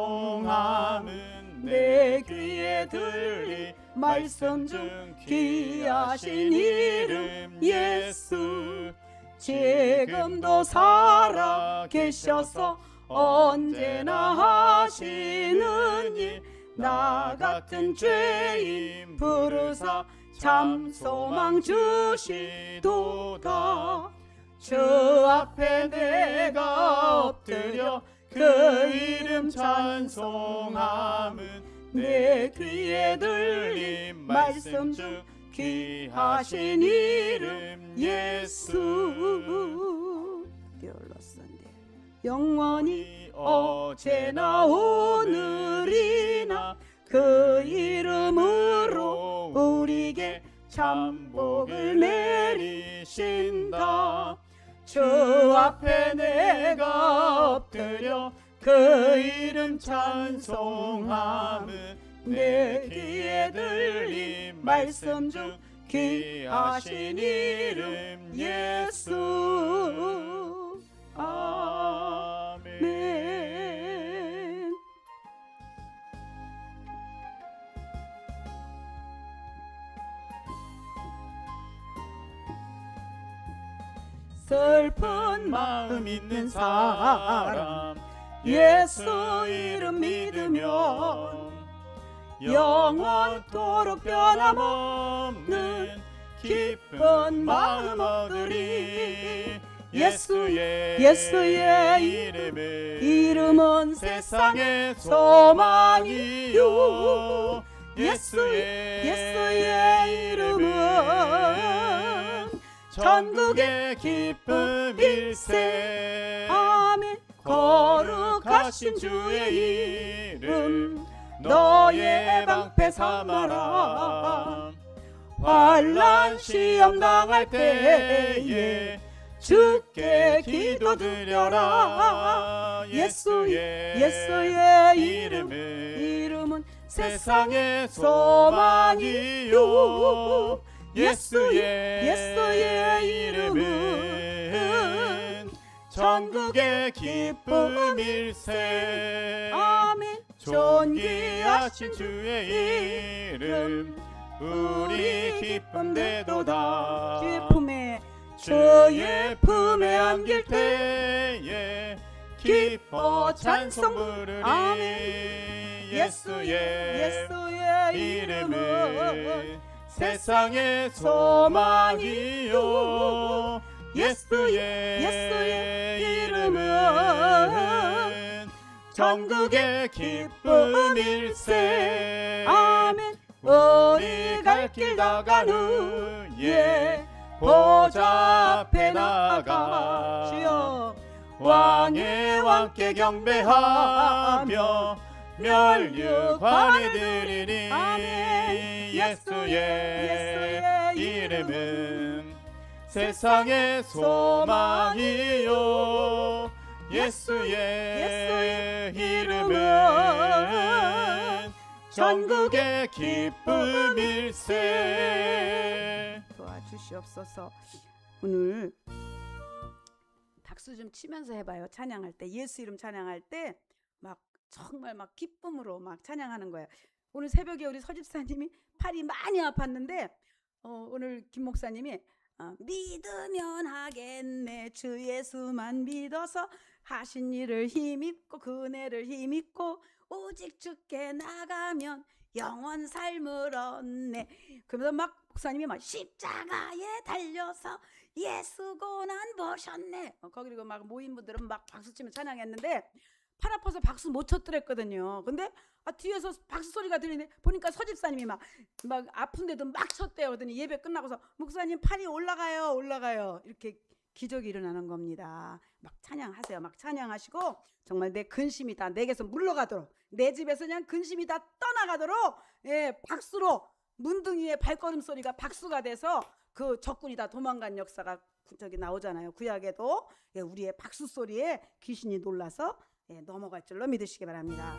내 귀에 들리 말씀 중 귀하신 이름 예수. 지금도 살아 계셔서 언제나 하시는 일, 나 같은 죄인 부르사 참 소망 주시도다. 주 앞에 내가 엎드려 그 이름 찬송함은 내 귀에 들린 말씀 중 귀하신 이름 예수. 영원히 어제나 오늘이나 그 이름으로 우리에게 참 복을 내리신다. 주 앞에 내가 엎드려 그 이름 찬송함은 내 귀에 들린 말씀 중 귀하신 이름 예수. 아멘. 슬픈 마음 있는 사람 예수 이름 믿으면 영원토록 변함없는 기쁜 마음 얻으리. 예수의 이름은 세상의 소망이요. 예수의 이름은 전국의 기쁨일세. 아멘. 거룩하신 주의 이름 너의 방패 삼아라. 환난 시험 당할 때에 주께 기도드려라. 예수의 이름은 세상의 소망이요. 예수의 이름은 전국의 기쁨일세. 아멘. 존귀하신 주의 이름 우리 기쁨 되도다. 주의 품에 안길 때에 기뻐 찬송 부르리. 예수의 이름은 세상의 소망이요. 예수의 이름은 전국의 기쁨일세. 아멘. 우리 갈 길 다간 후에 보좌 앞에 나가 주여 왕의 왕께 경배하며 멸류관에 드리리. 예수의 이름은 세상의 소망이요. 예수의 이름은 전국의 기쁨일세. 도와주시옵소서. 오늘 박수 좀 치면서 해봐요. 찬양할 때, 예수 이름 찬양할 때 막 정말 막 기쁨으로 막 찬양하는 거예요. 오늘 새벽에 우리 서집사님이 팔이 많이 아팠는데 오늘 김 목사님이 믿으면 하겠네. 주 예수만 믿어서 하신 일을 힘입고 그 은혜를 힘입고 오직 주께 나가면 영원 삶을 얻네. 그러면서 막 목사님이 막 십자가에 달려서 예수 고난 보셨네. 거기고 막 모인 분들은 막 박수치며 찬양했는데 팔 아파서 박수 못 쳤더랬거든요. 근데 뒤에서 박수 소리가 들리는데 보니까 서집사님이 막 아픈데도 막 쳤대요. 그러더니 예배 끝나고서 목사님 팔이 올라가요 이렇게 기적이 일어나는 겁니다. 막 찬양하세요. 막 찬양하시고 정말 내 근심이 다 내게서 물러가도록, 내 집에서 그냥 근심이 다 떠나가도록 박수로 문둥이의 발걸음 소리가 박수가 돼서 그 적군이 다 도망간 역사가 저기 나오잖아요. 구약에도. 예, 우리의 박수 소리에 귀신이 놀라서 넘어갈 줄로 믿으시기 바랍니다.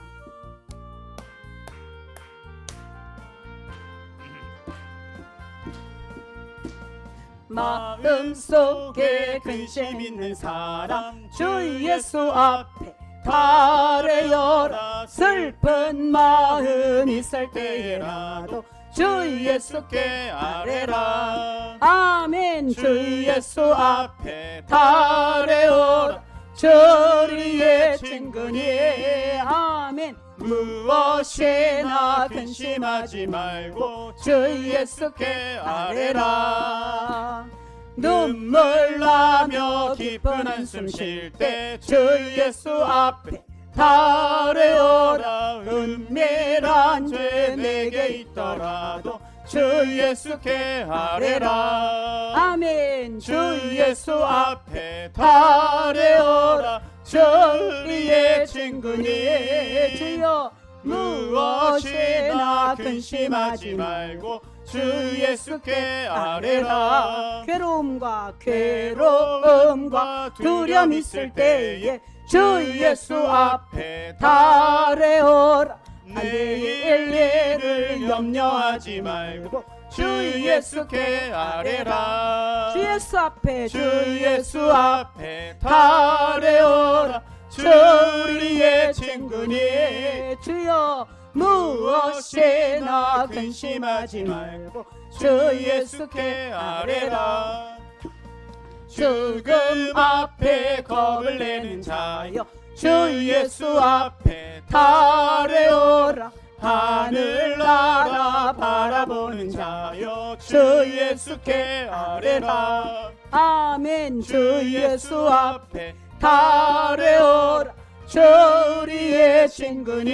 마음속에 근심 있는 사랑 주 예수 앞에 달래어라. 슬픈 마음 있을 때라도 주 예수께 아뢰라. 아멘. 주 예수 앞에 달래어라. 저리의 친구니. 아멘. 무엇이나 근심하지 말고 주 예수께 아뢰라. 눈물 나며 깊은 한숨 쉴 때 주 예수 앞에 달래어라. 은밀한 죄 내게 있더라도 주 예수께 아뢰라. 아멘. 주 예수 앞에 달래어라. 저리의 친구니. 주여 무엇이나 근심하지 말고 주 예수께 아뢰라. 괴로움과 두려움 있을 때에 주 예수 앞에 달래어라. 내일 일을 염려하지 말고 주 예수께 아뢰라. 주 예수 앞에 달래어라. 저리의 친구니. 주여 무엇이나 근심하지 말고 주 예수께 아뢰라. 죽음 앞에 겁을 내는 자여 주 예수 앞에 달래어라. 하늘나라 바라보는 자여 주 예수께 아뢰라. 아멘. 주 예수 앞에 달래어라. 저리의 친구니.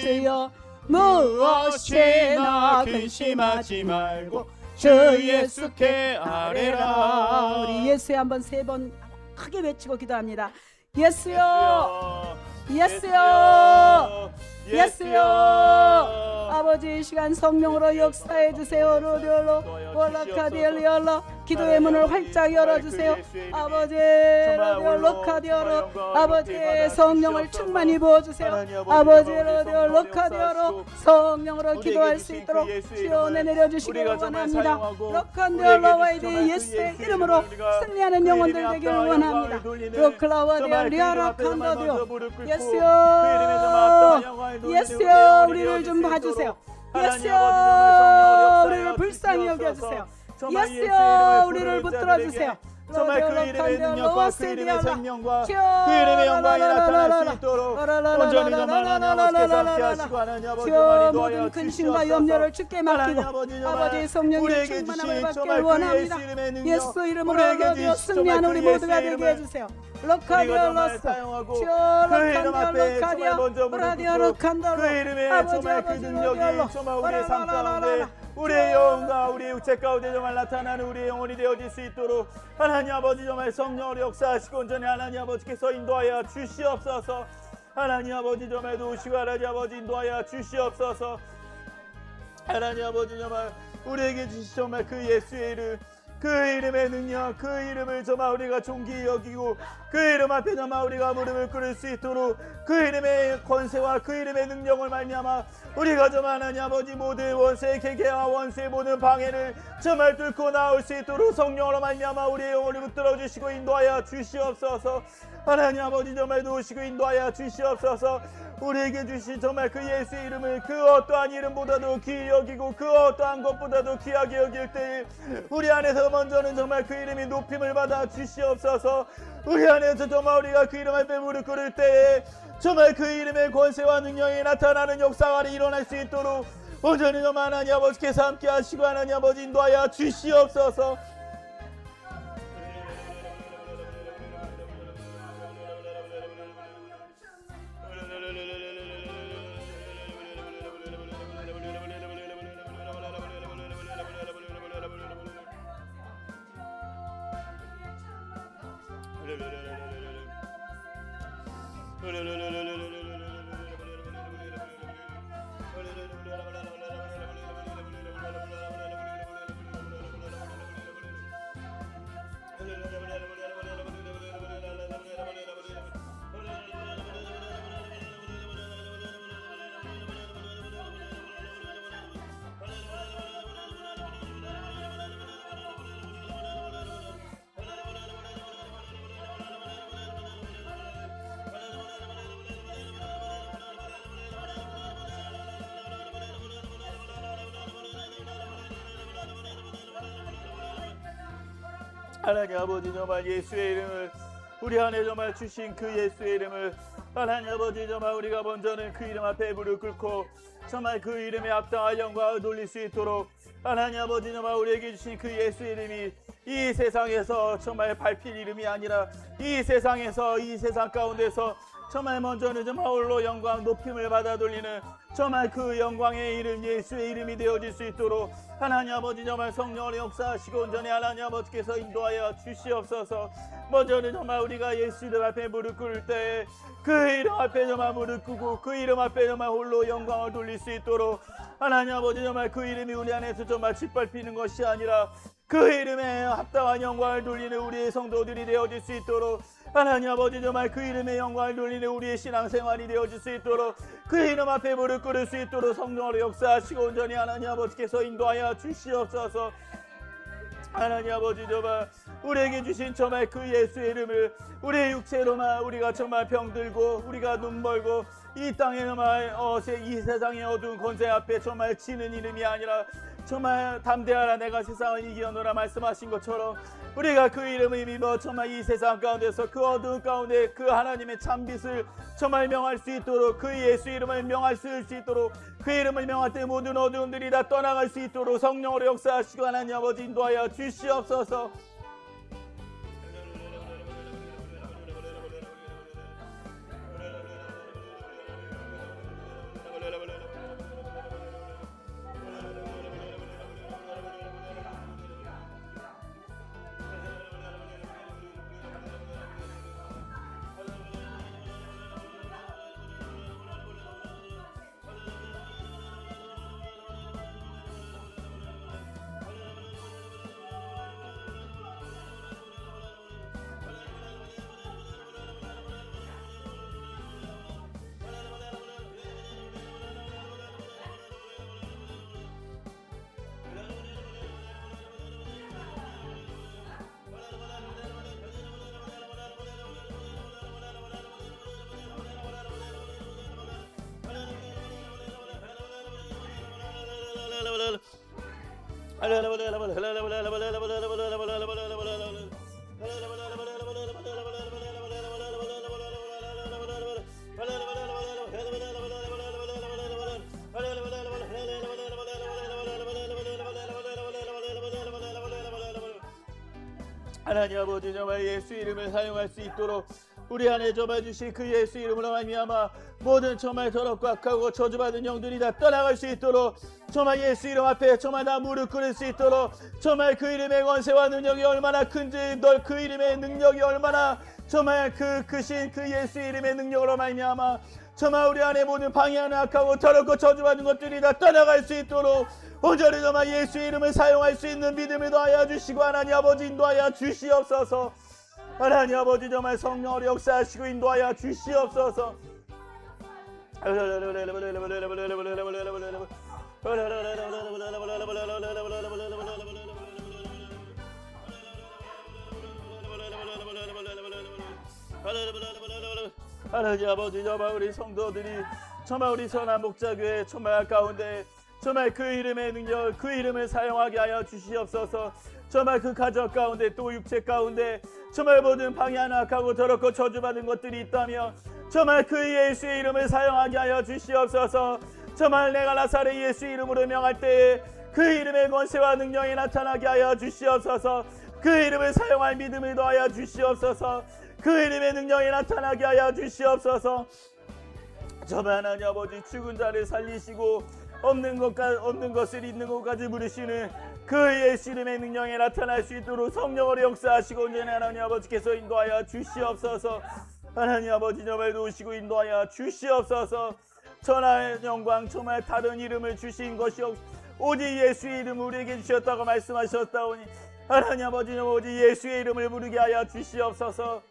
주여 무엇이나 근심하지 말고 주 예수께 아뢰라. 우리 예수의 한번 3번 크게 외치고 기도합니다. 예수여, 예수여, 예수여. 아버지 이 시간 성령으로 역사해 주세요. 로디올로 월라카디엘리올로 기도의 문을 활짝 열어주세요. 아버지 로디올로카디오로 아버지 성령을 충만히 부어주세요. 아버지 로디올로카디오로 성령으로 기도할 수 있도록 지원해 내려주시기를 원합니다. 로칸디올로와이디 예수의 이름으로 승리하는 영혼들 되기를 원합니다. 로클라와디올리아라칸다디오. 예수여, 예수여 우리를 좀 봐주세요. 예수여 우리를 불쌍히 여겨주세요. 예수여 우리를 붙들어주세요. 정말 그 이름의 능력과 그 이름의 생명과 그 이름의 영광이 나타날 수 있도록 온전히 정말 하나님 아버지께서 함께 하시고 하나님 아버지 모든 근심과 염려를 주께 맡기고 아버지 성령의 충만함을 받기를 원합니다. 예수 이름으로 하나님 승리하는 우리 모두가 되게 해주세요. 로카디올로스 그 이름 앞에 정말 먼저 무릎 꿇고 그 이름의 정말 그 능력이 정말 우리의 삶 가운데 우리의 영혼과 우리의 육체 가운데 정말 나타나는 우리의 영혼이 되어질 수 있도록 하나님 아버지 정말 성령으로 역사하시고 온전히 하나님 아버지께서 인도하여 주시옵소서. 하나님 아버지 정말 도우시고 하나님 아버지 인도하여 주시옵소서. 하나님 아버지 정말 우리에게 주시 정말 그 예수의 이름, 그 이름의 능력, 그 이름을 정말 우리가 존귀히 여기고 그 이름 앞에 정말 우리가 무릎을 꿇을 수 있도록 그 이름의 권세와 그 이름의 능력을 말미암아 우리가 정말 하나님 아버지 모든 원수의 계계와 원수의 모든 방해를 정말 뚫고 나올 수 있도록 성령으로 말미암아 우리의 영혼을 붙들어 주시고 인도하여 주시옵소서. 하나님 아버지 정말 도우시고 인도하여 주시옵소서. 우리에게 주신 정말 그 예수의 이름을 그 어떠한 이름보다도 귀히 여기고 그 어떠한 것보다도 귀하게 여길 때에 우리 안에서 먼저는 정말 그 이름이 높임을 받아 주시옵소서. 우리 안에서 정말 우리가 그 이름 앞에 무릎 꿇을 때에 정말 그 이름의 권세와 능력이 나타나는 역사가 일어날 수 있도록 온전히 정말 하나님 아버지께서 함께 하시고 하나님 아버지 인도하여 주시옵소서. 하나님 아버지 정말 예수의 이름을 우리 안에 정말 주신 그 예수의 이름을 하나님 아버지 정말 우리가 먼저는 그 이름 앞에 무릎 꿇고 정말 그 이름에 합당한 영광을 돌릴 수 있도록 하나님 아버지 정말 우리에게 주신 그 예수 이름이 이 세상에서 정말 밟힐 이름이 아니라 이 세상에서 이 세상 가운데서 정말 먼저는 정말 홀로 영광 높임을 받아 돌리는 정말 그 영광의 이름 예수의 이름이 되어질 수 있도록 하나님 아버지 정말 성령의 역사하시고 온전히 하나님 아버지께서 인도하여 주시옵소서. 먼저는 정말 우리가 예수 이름 앞에 무릎 꿇을 때 그 이름 앞에 정말 무릎 꿇고 그 이름 앞에 정말 홀로 영광을 돌릴 수 있도록 하나님 아버지 정말 그 이름이 우리 안에서 정말 짓밟히는 것이 아니라 그 이름에 합당한 영광을 돌리는 우리의 성도들이 되어질 수 있도록 하나님 아버지 정말 그 이름의 영광을 돌리는 우리의 신앙생활이 되어질 수 있도록 그 이름 앞에 무릎 꿇을 수 있도록 성령으로 역사하시고 온전히 하나님 아버지께서 인도하여 주시옵소서. 하나님 아버지 정말 우리에게 주신 정말 그 예수의 이름을 우리의 육체로만 우리가 정말 병들고 우리가 눈멀고 이 땅에 정말 이 세상의 어두운 권세 앞에 정말 지는 이름이 아니라 정말 담대하라 내가 세상을 이겨노라 말씀하신 것처럼 우리가 그 이름을 믿어 정말 이 세상 가운데서 그 어두운 가운데 그 하나님의 참빛을 정말 명할 수 있도록 그 예수 이름을 명할 수 있도록 그 이름을 명할 때 모든 어두움들이 다 떠나갈 수 있도록 성령으로 역사하시고 하나님 아버지 인도하여 주시옵소서. 하나님 아버지 정말 예수 이름을 사용할 수 있도록 우리 안에 정말 주신 그 예수 이름으로 말미암아 모든 정말 더럽고 악하고 저주받은 영들이 다 떠나갈 수 있도록 정말 예수 이름 앞에 정말 다 무릎 꿇을 수 있도록 정말 그 이름의 권세와 능력이 얼마나 큰지 널 그 이름의 능력이 얼마나 정말 그 크신 그 예수 이름의 능력으로 말미암아 정말 우리 안에 모든 방해하는 악하고 더럽고 저주받은 것들이 다 떠나갈 수 있도록 온전히 정말 예수 이름을 사용할 수 있는 믿음을 더하여 주시고 하나님 아버지 인도하여 주시옵소서. 하나님 아버지 정말 성령으로 역사하시고 인도하여 주시옵소서. 하나님 아버지 정말 우리 성도들이 정말 우리 선한 목자교회 정말 가운데 정말 그 이름의 능력 그 이름을 사용하게 하여 주시옵소서. 정말 그 가정 가운데 또 육체 가운데 정말 모든 방해하는 악하고 더럽고 저주받은 것들이 있다면 정말 그 예수의 이름을 사용하게 하여 주시옵소서. 정말 내가 나사렛 예수 이름으로 명할 때에 그 이름의 권세와 능력이 나타나게 하여 주시옵소서. 그 이름을 사용할 믿음을 더하여 주시옵소서. 그 이름의 능력이 나타나게 하여 주시옵소서. 정말 하나님 아버지 죽은 자를 살리시고 없는 것을 있는 것까지 부르시는 그 예수 이름의 능력에 나타날 수 있도록 성령으로 역사하시고 온전히 하나님 아버지께서 인도하여 주시옵소서. 하나님 아버지 정말 도우시고 인도하여 주시옵소서. 천하의 영광 정말 다른 이름을 주신 것이 오직 예수의 이름을 우리에게 주셨다고 말씀하셨다오니 하나님 아버지 오직 예수의 이름을 부르게 하여 주시옵소서.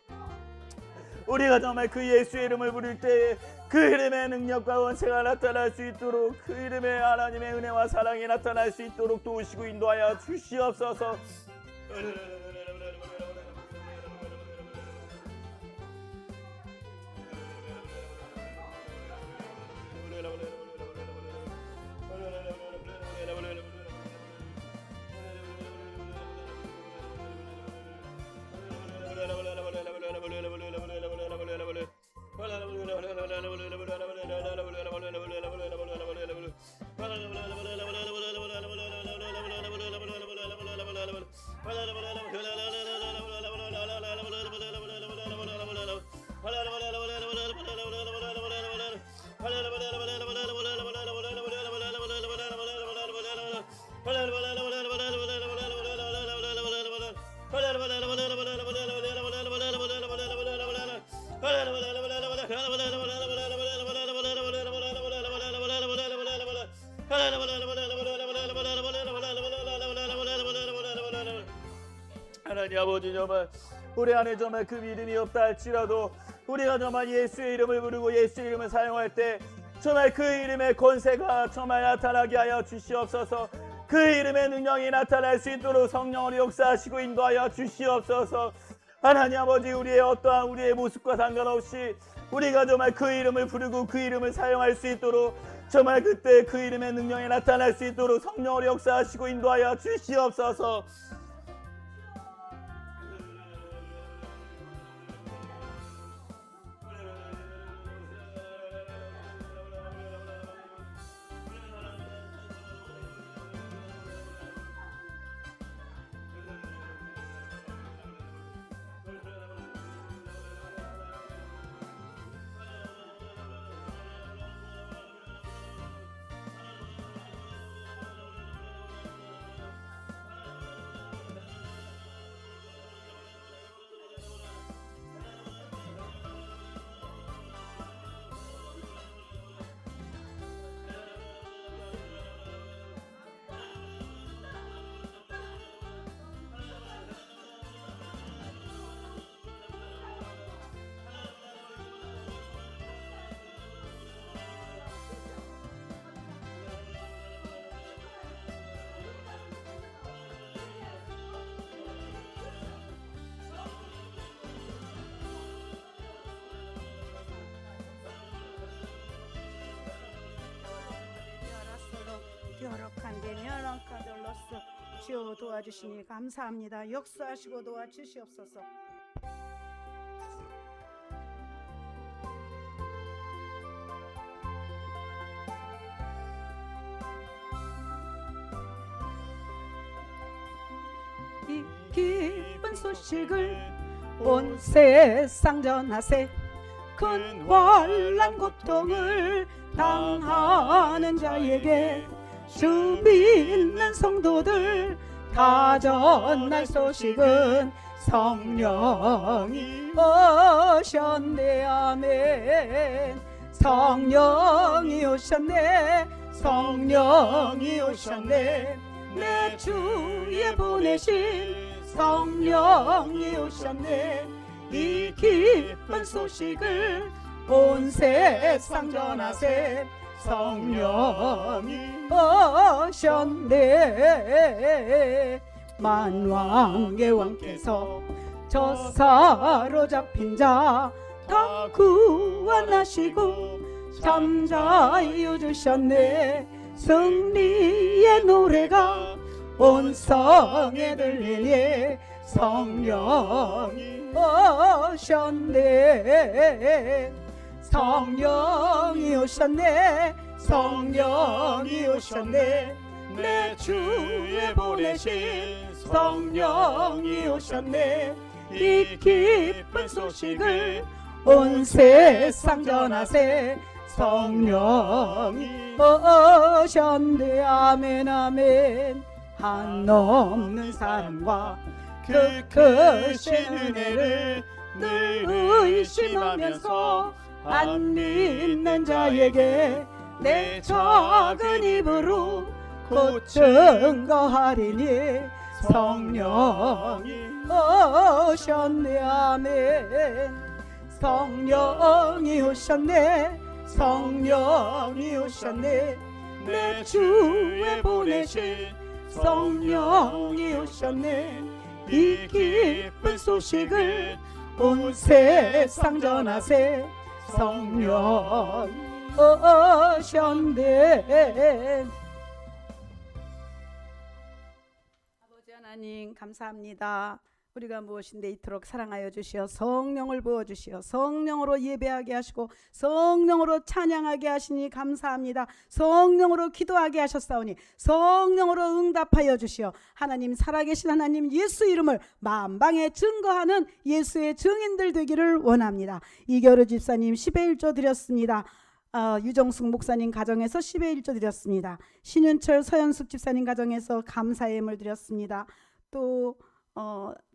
우리가 정말 그 예수의 이름을 부를 때에 그 이름의 능력과 원세가 나타날 수 있도록 그 이름의 하나님의 은혜와 사랑이 나타날 수 있도록 도우시고 인도하여 주시옵소서. 하나님 아버지, 정말 우리 안에 정말 그 믿음이 없다 할지라도 우리가 정말 예수의 이름을 부르고 예수의 이름을 사용할 때 정말 그 이름의 권세가 정말 나타나게 하여 주시옵소서. 그 이름의 능력이 나타날 수 있도록 성령으로 역사하시고 인도하여 주시옵소서. 하나님 아버지, 우리의 어떠한 우리의 모습과 상관없이 우리가 정말 그 이름을 부르고 그 이름을 사용할 수 있도록 정말 그때 그 이름의 능력이 나타날 수 있도록 성령으로 역사하시고 인도하여 주시옵소서. 주여 도와주시니 감사합니다. 역사하시고 도와주시옵소서. 이 기쁜 소식을 온 세상 전하세. 큰 환난 고통을 당하는 자에게 주 믿는 성도들 다 전할 소식은 성령이 오셨네. 아멘. 성령이 오셨네. 성령이 오셨네. 내 주에 보내신 성령이 오셨네. 이 기쁜 소식을 온 세상 전하세. 성령이 오셨네. 만왕의 왕께서 저 사로잡힌 자 다 구원하시고 잠자유 주셨네. 승리의 노래가 온 성에 들리니 성령이 오셨네. 성령이 오셨네. 성령이 오셨네. 내 주에 보내신 성령이 오셨네. 이 기쁜 소식을 온 세상 전하세. 성령이 오셨네. 아멘. 아멘. 한없는 사랑과 그 크신 은혜를 늘 의심하면서 안 믿는 자에게 내 작은 입으로 곧 증거하리니 성령이 오셨네. 아멘. 성령이 오셨네. 성령이 오셨네. 내 주에 보내신 성령이 오셨네. 이 기쁜 소식을 온 세상 전하세. 성령 오셨네. 아버지 하나님 감사합니다. 우리가 무엇인데 이토록 사랑하여 주시어 성령을 부어주시어 성령으로 예배하게 하시고 성령으로 찬양하게 하시니 감사합니다. 성령으로 기도하게 하셨사오니 성령으로 응답하여 주시어 하나님, 살아계신 하나님 예수 이름을 만방에 증거하는 예수의 증인들 되기를 원합니다. 이겨르 집사님 10의 1조 드렸습니다. 유정숙 목사님 가정에서 10의 1조 드렸습니다. 신윤철 서현숙 집사님 가정에서 감사의 예물 드렸습니다. 또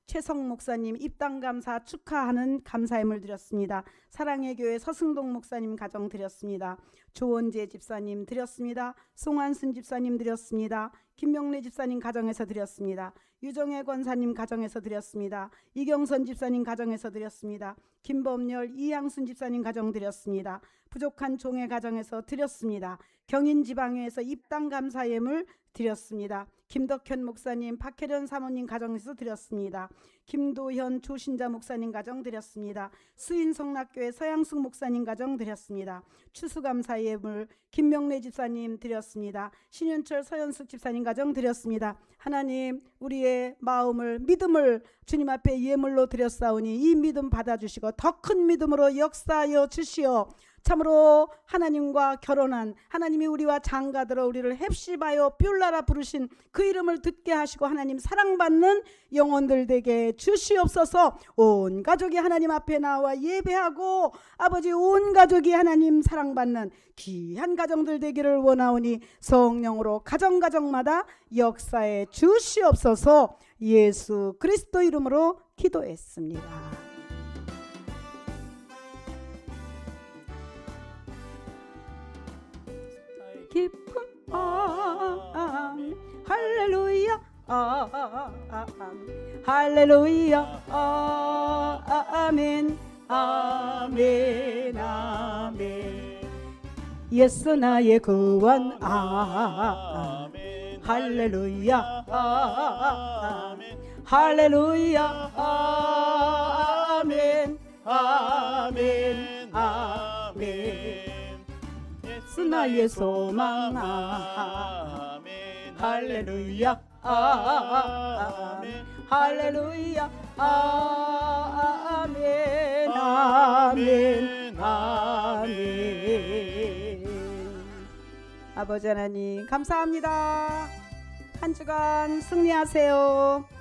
최성 목사님 입당 감사 축하하는 감사임을 드렸습니다. 사랑의 교회 서승동 목사님 가정 드렸습니다. 조원재 집사님 드렸습니다. 송한순 집사님 드렸습니다. 김명래 집사님 가정에서 드렸습니다. 유정혜 권사님 가정에서 드렸습니다. 이경선 집사님 가정에서 드렸습니다. 김범열 이향순 집사님 가정 드렸습니다. 부족한 종의 가정에서 드렸습니다. 경인지방회에서 입당 감사예물 드렸습니다. 김덕현 목사님, 박혜련 사모님 가정에서 드렸습니다. 김도현 조신자 목사님 가정 드렸습니다. 수인성락교회 서양숙 목사님 가정 드렸습니다. 추수감사 예물 김명래 집사님 드렸습니다. 신윤철 서현숙 집사님 가정 드렸습니다. 하나님, 우리의 마음을 믿음을 주님 앞에 예물로 드렸사오니 이 믿음 받아주시고 더 큰 믿음으로 역사하여 주시어 참으로 하나님과 결혼한 하나님이 우리와 장가들어 우리를 헵시바여 뷸라라 부르신 그 이름을 듣게 하시고 하나님 사랑받는 영혼들 되게 주시옵소서. 온 가족이 하나님 앞에 나와 예배하고 아버지 온 가족이 하나님 사랑받는 귀한 가정들 되기를 원하오니 성령으로 가정가정마다 역사에 주시옵소서. 예수 그리스도 이름으로 기도했습니다. 깊은 할렐루야 할렐루야 아멘 아멘 아멘. 예수 나의 구원 할렐루야 할렐루야 아멘 아멘 아멘. 예수 나의 소망 할렐루야 할렐루야 아멘 아멘 아멘. 아버지 하나님 감사합니다. 한 주간 승리하세요.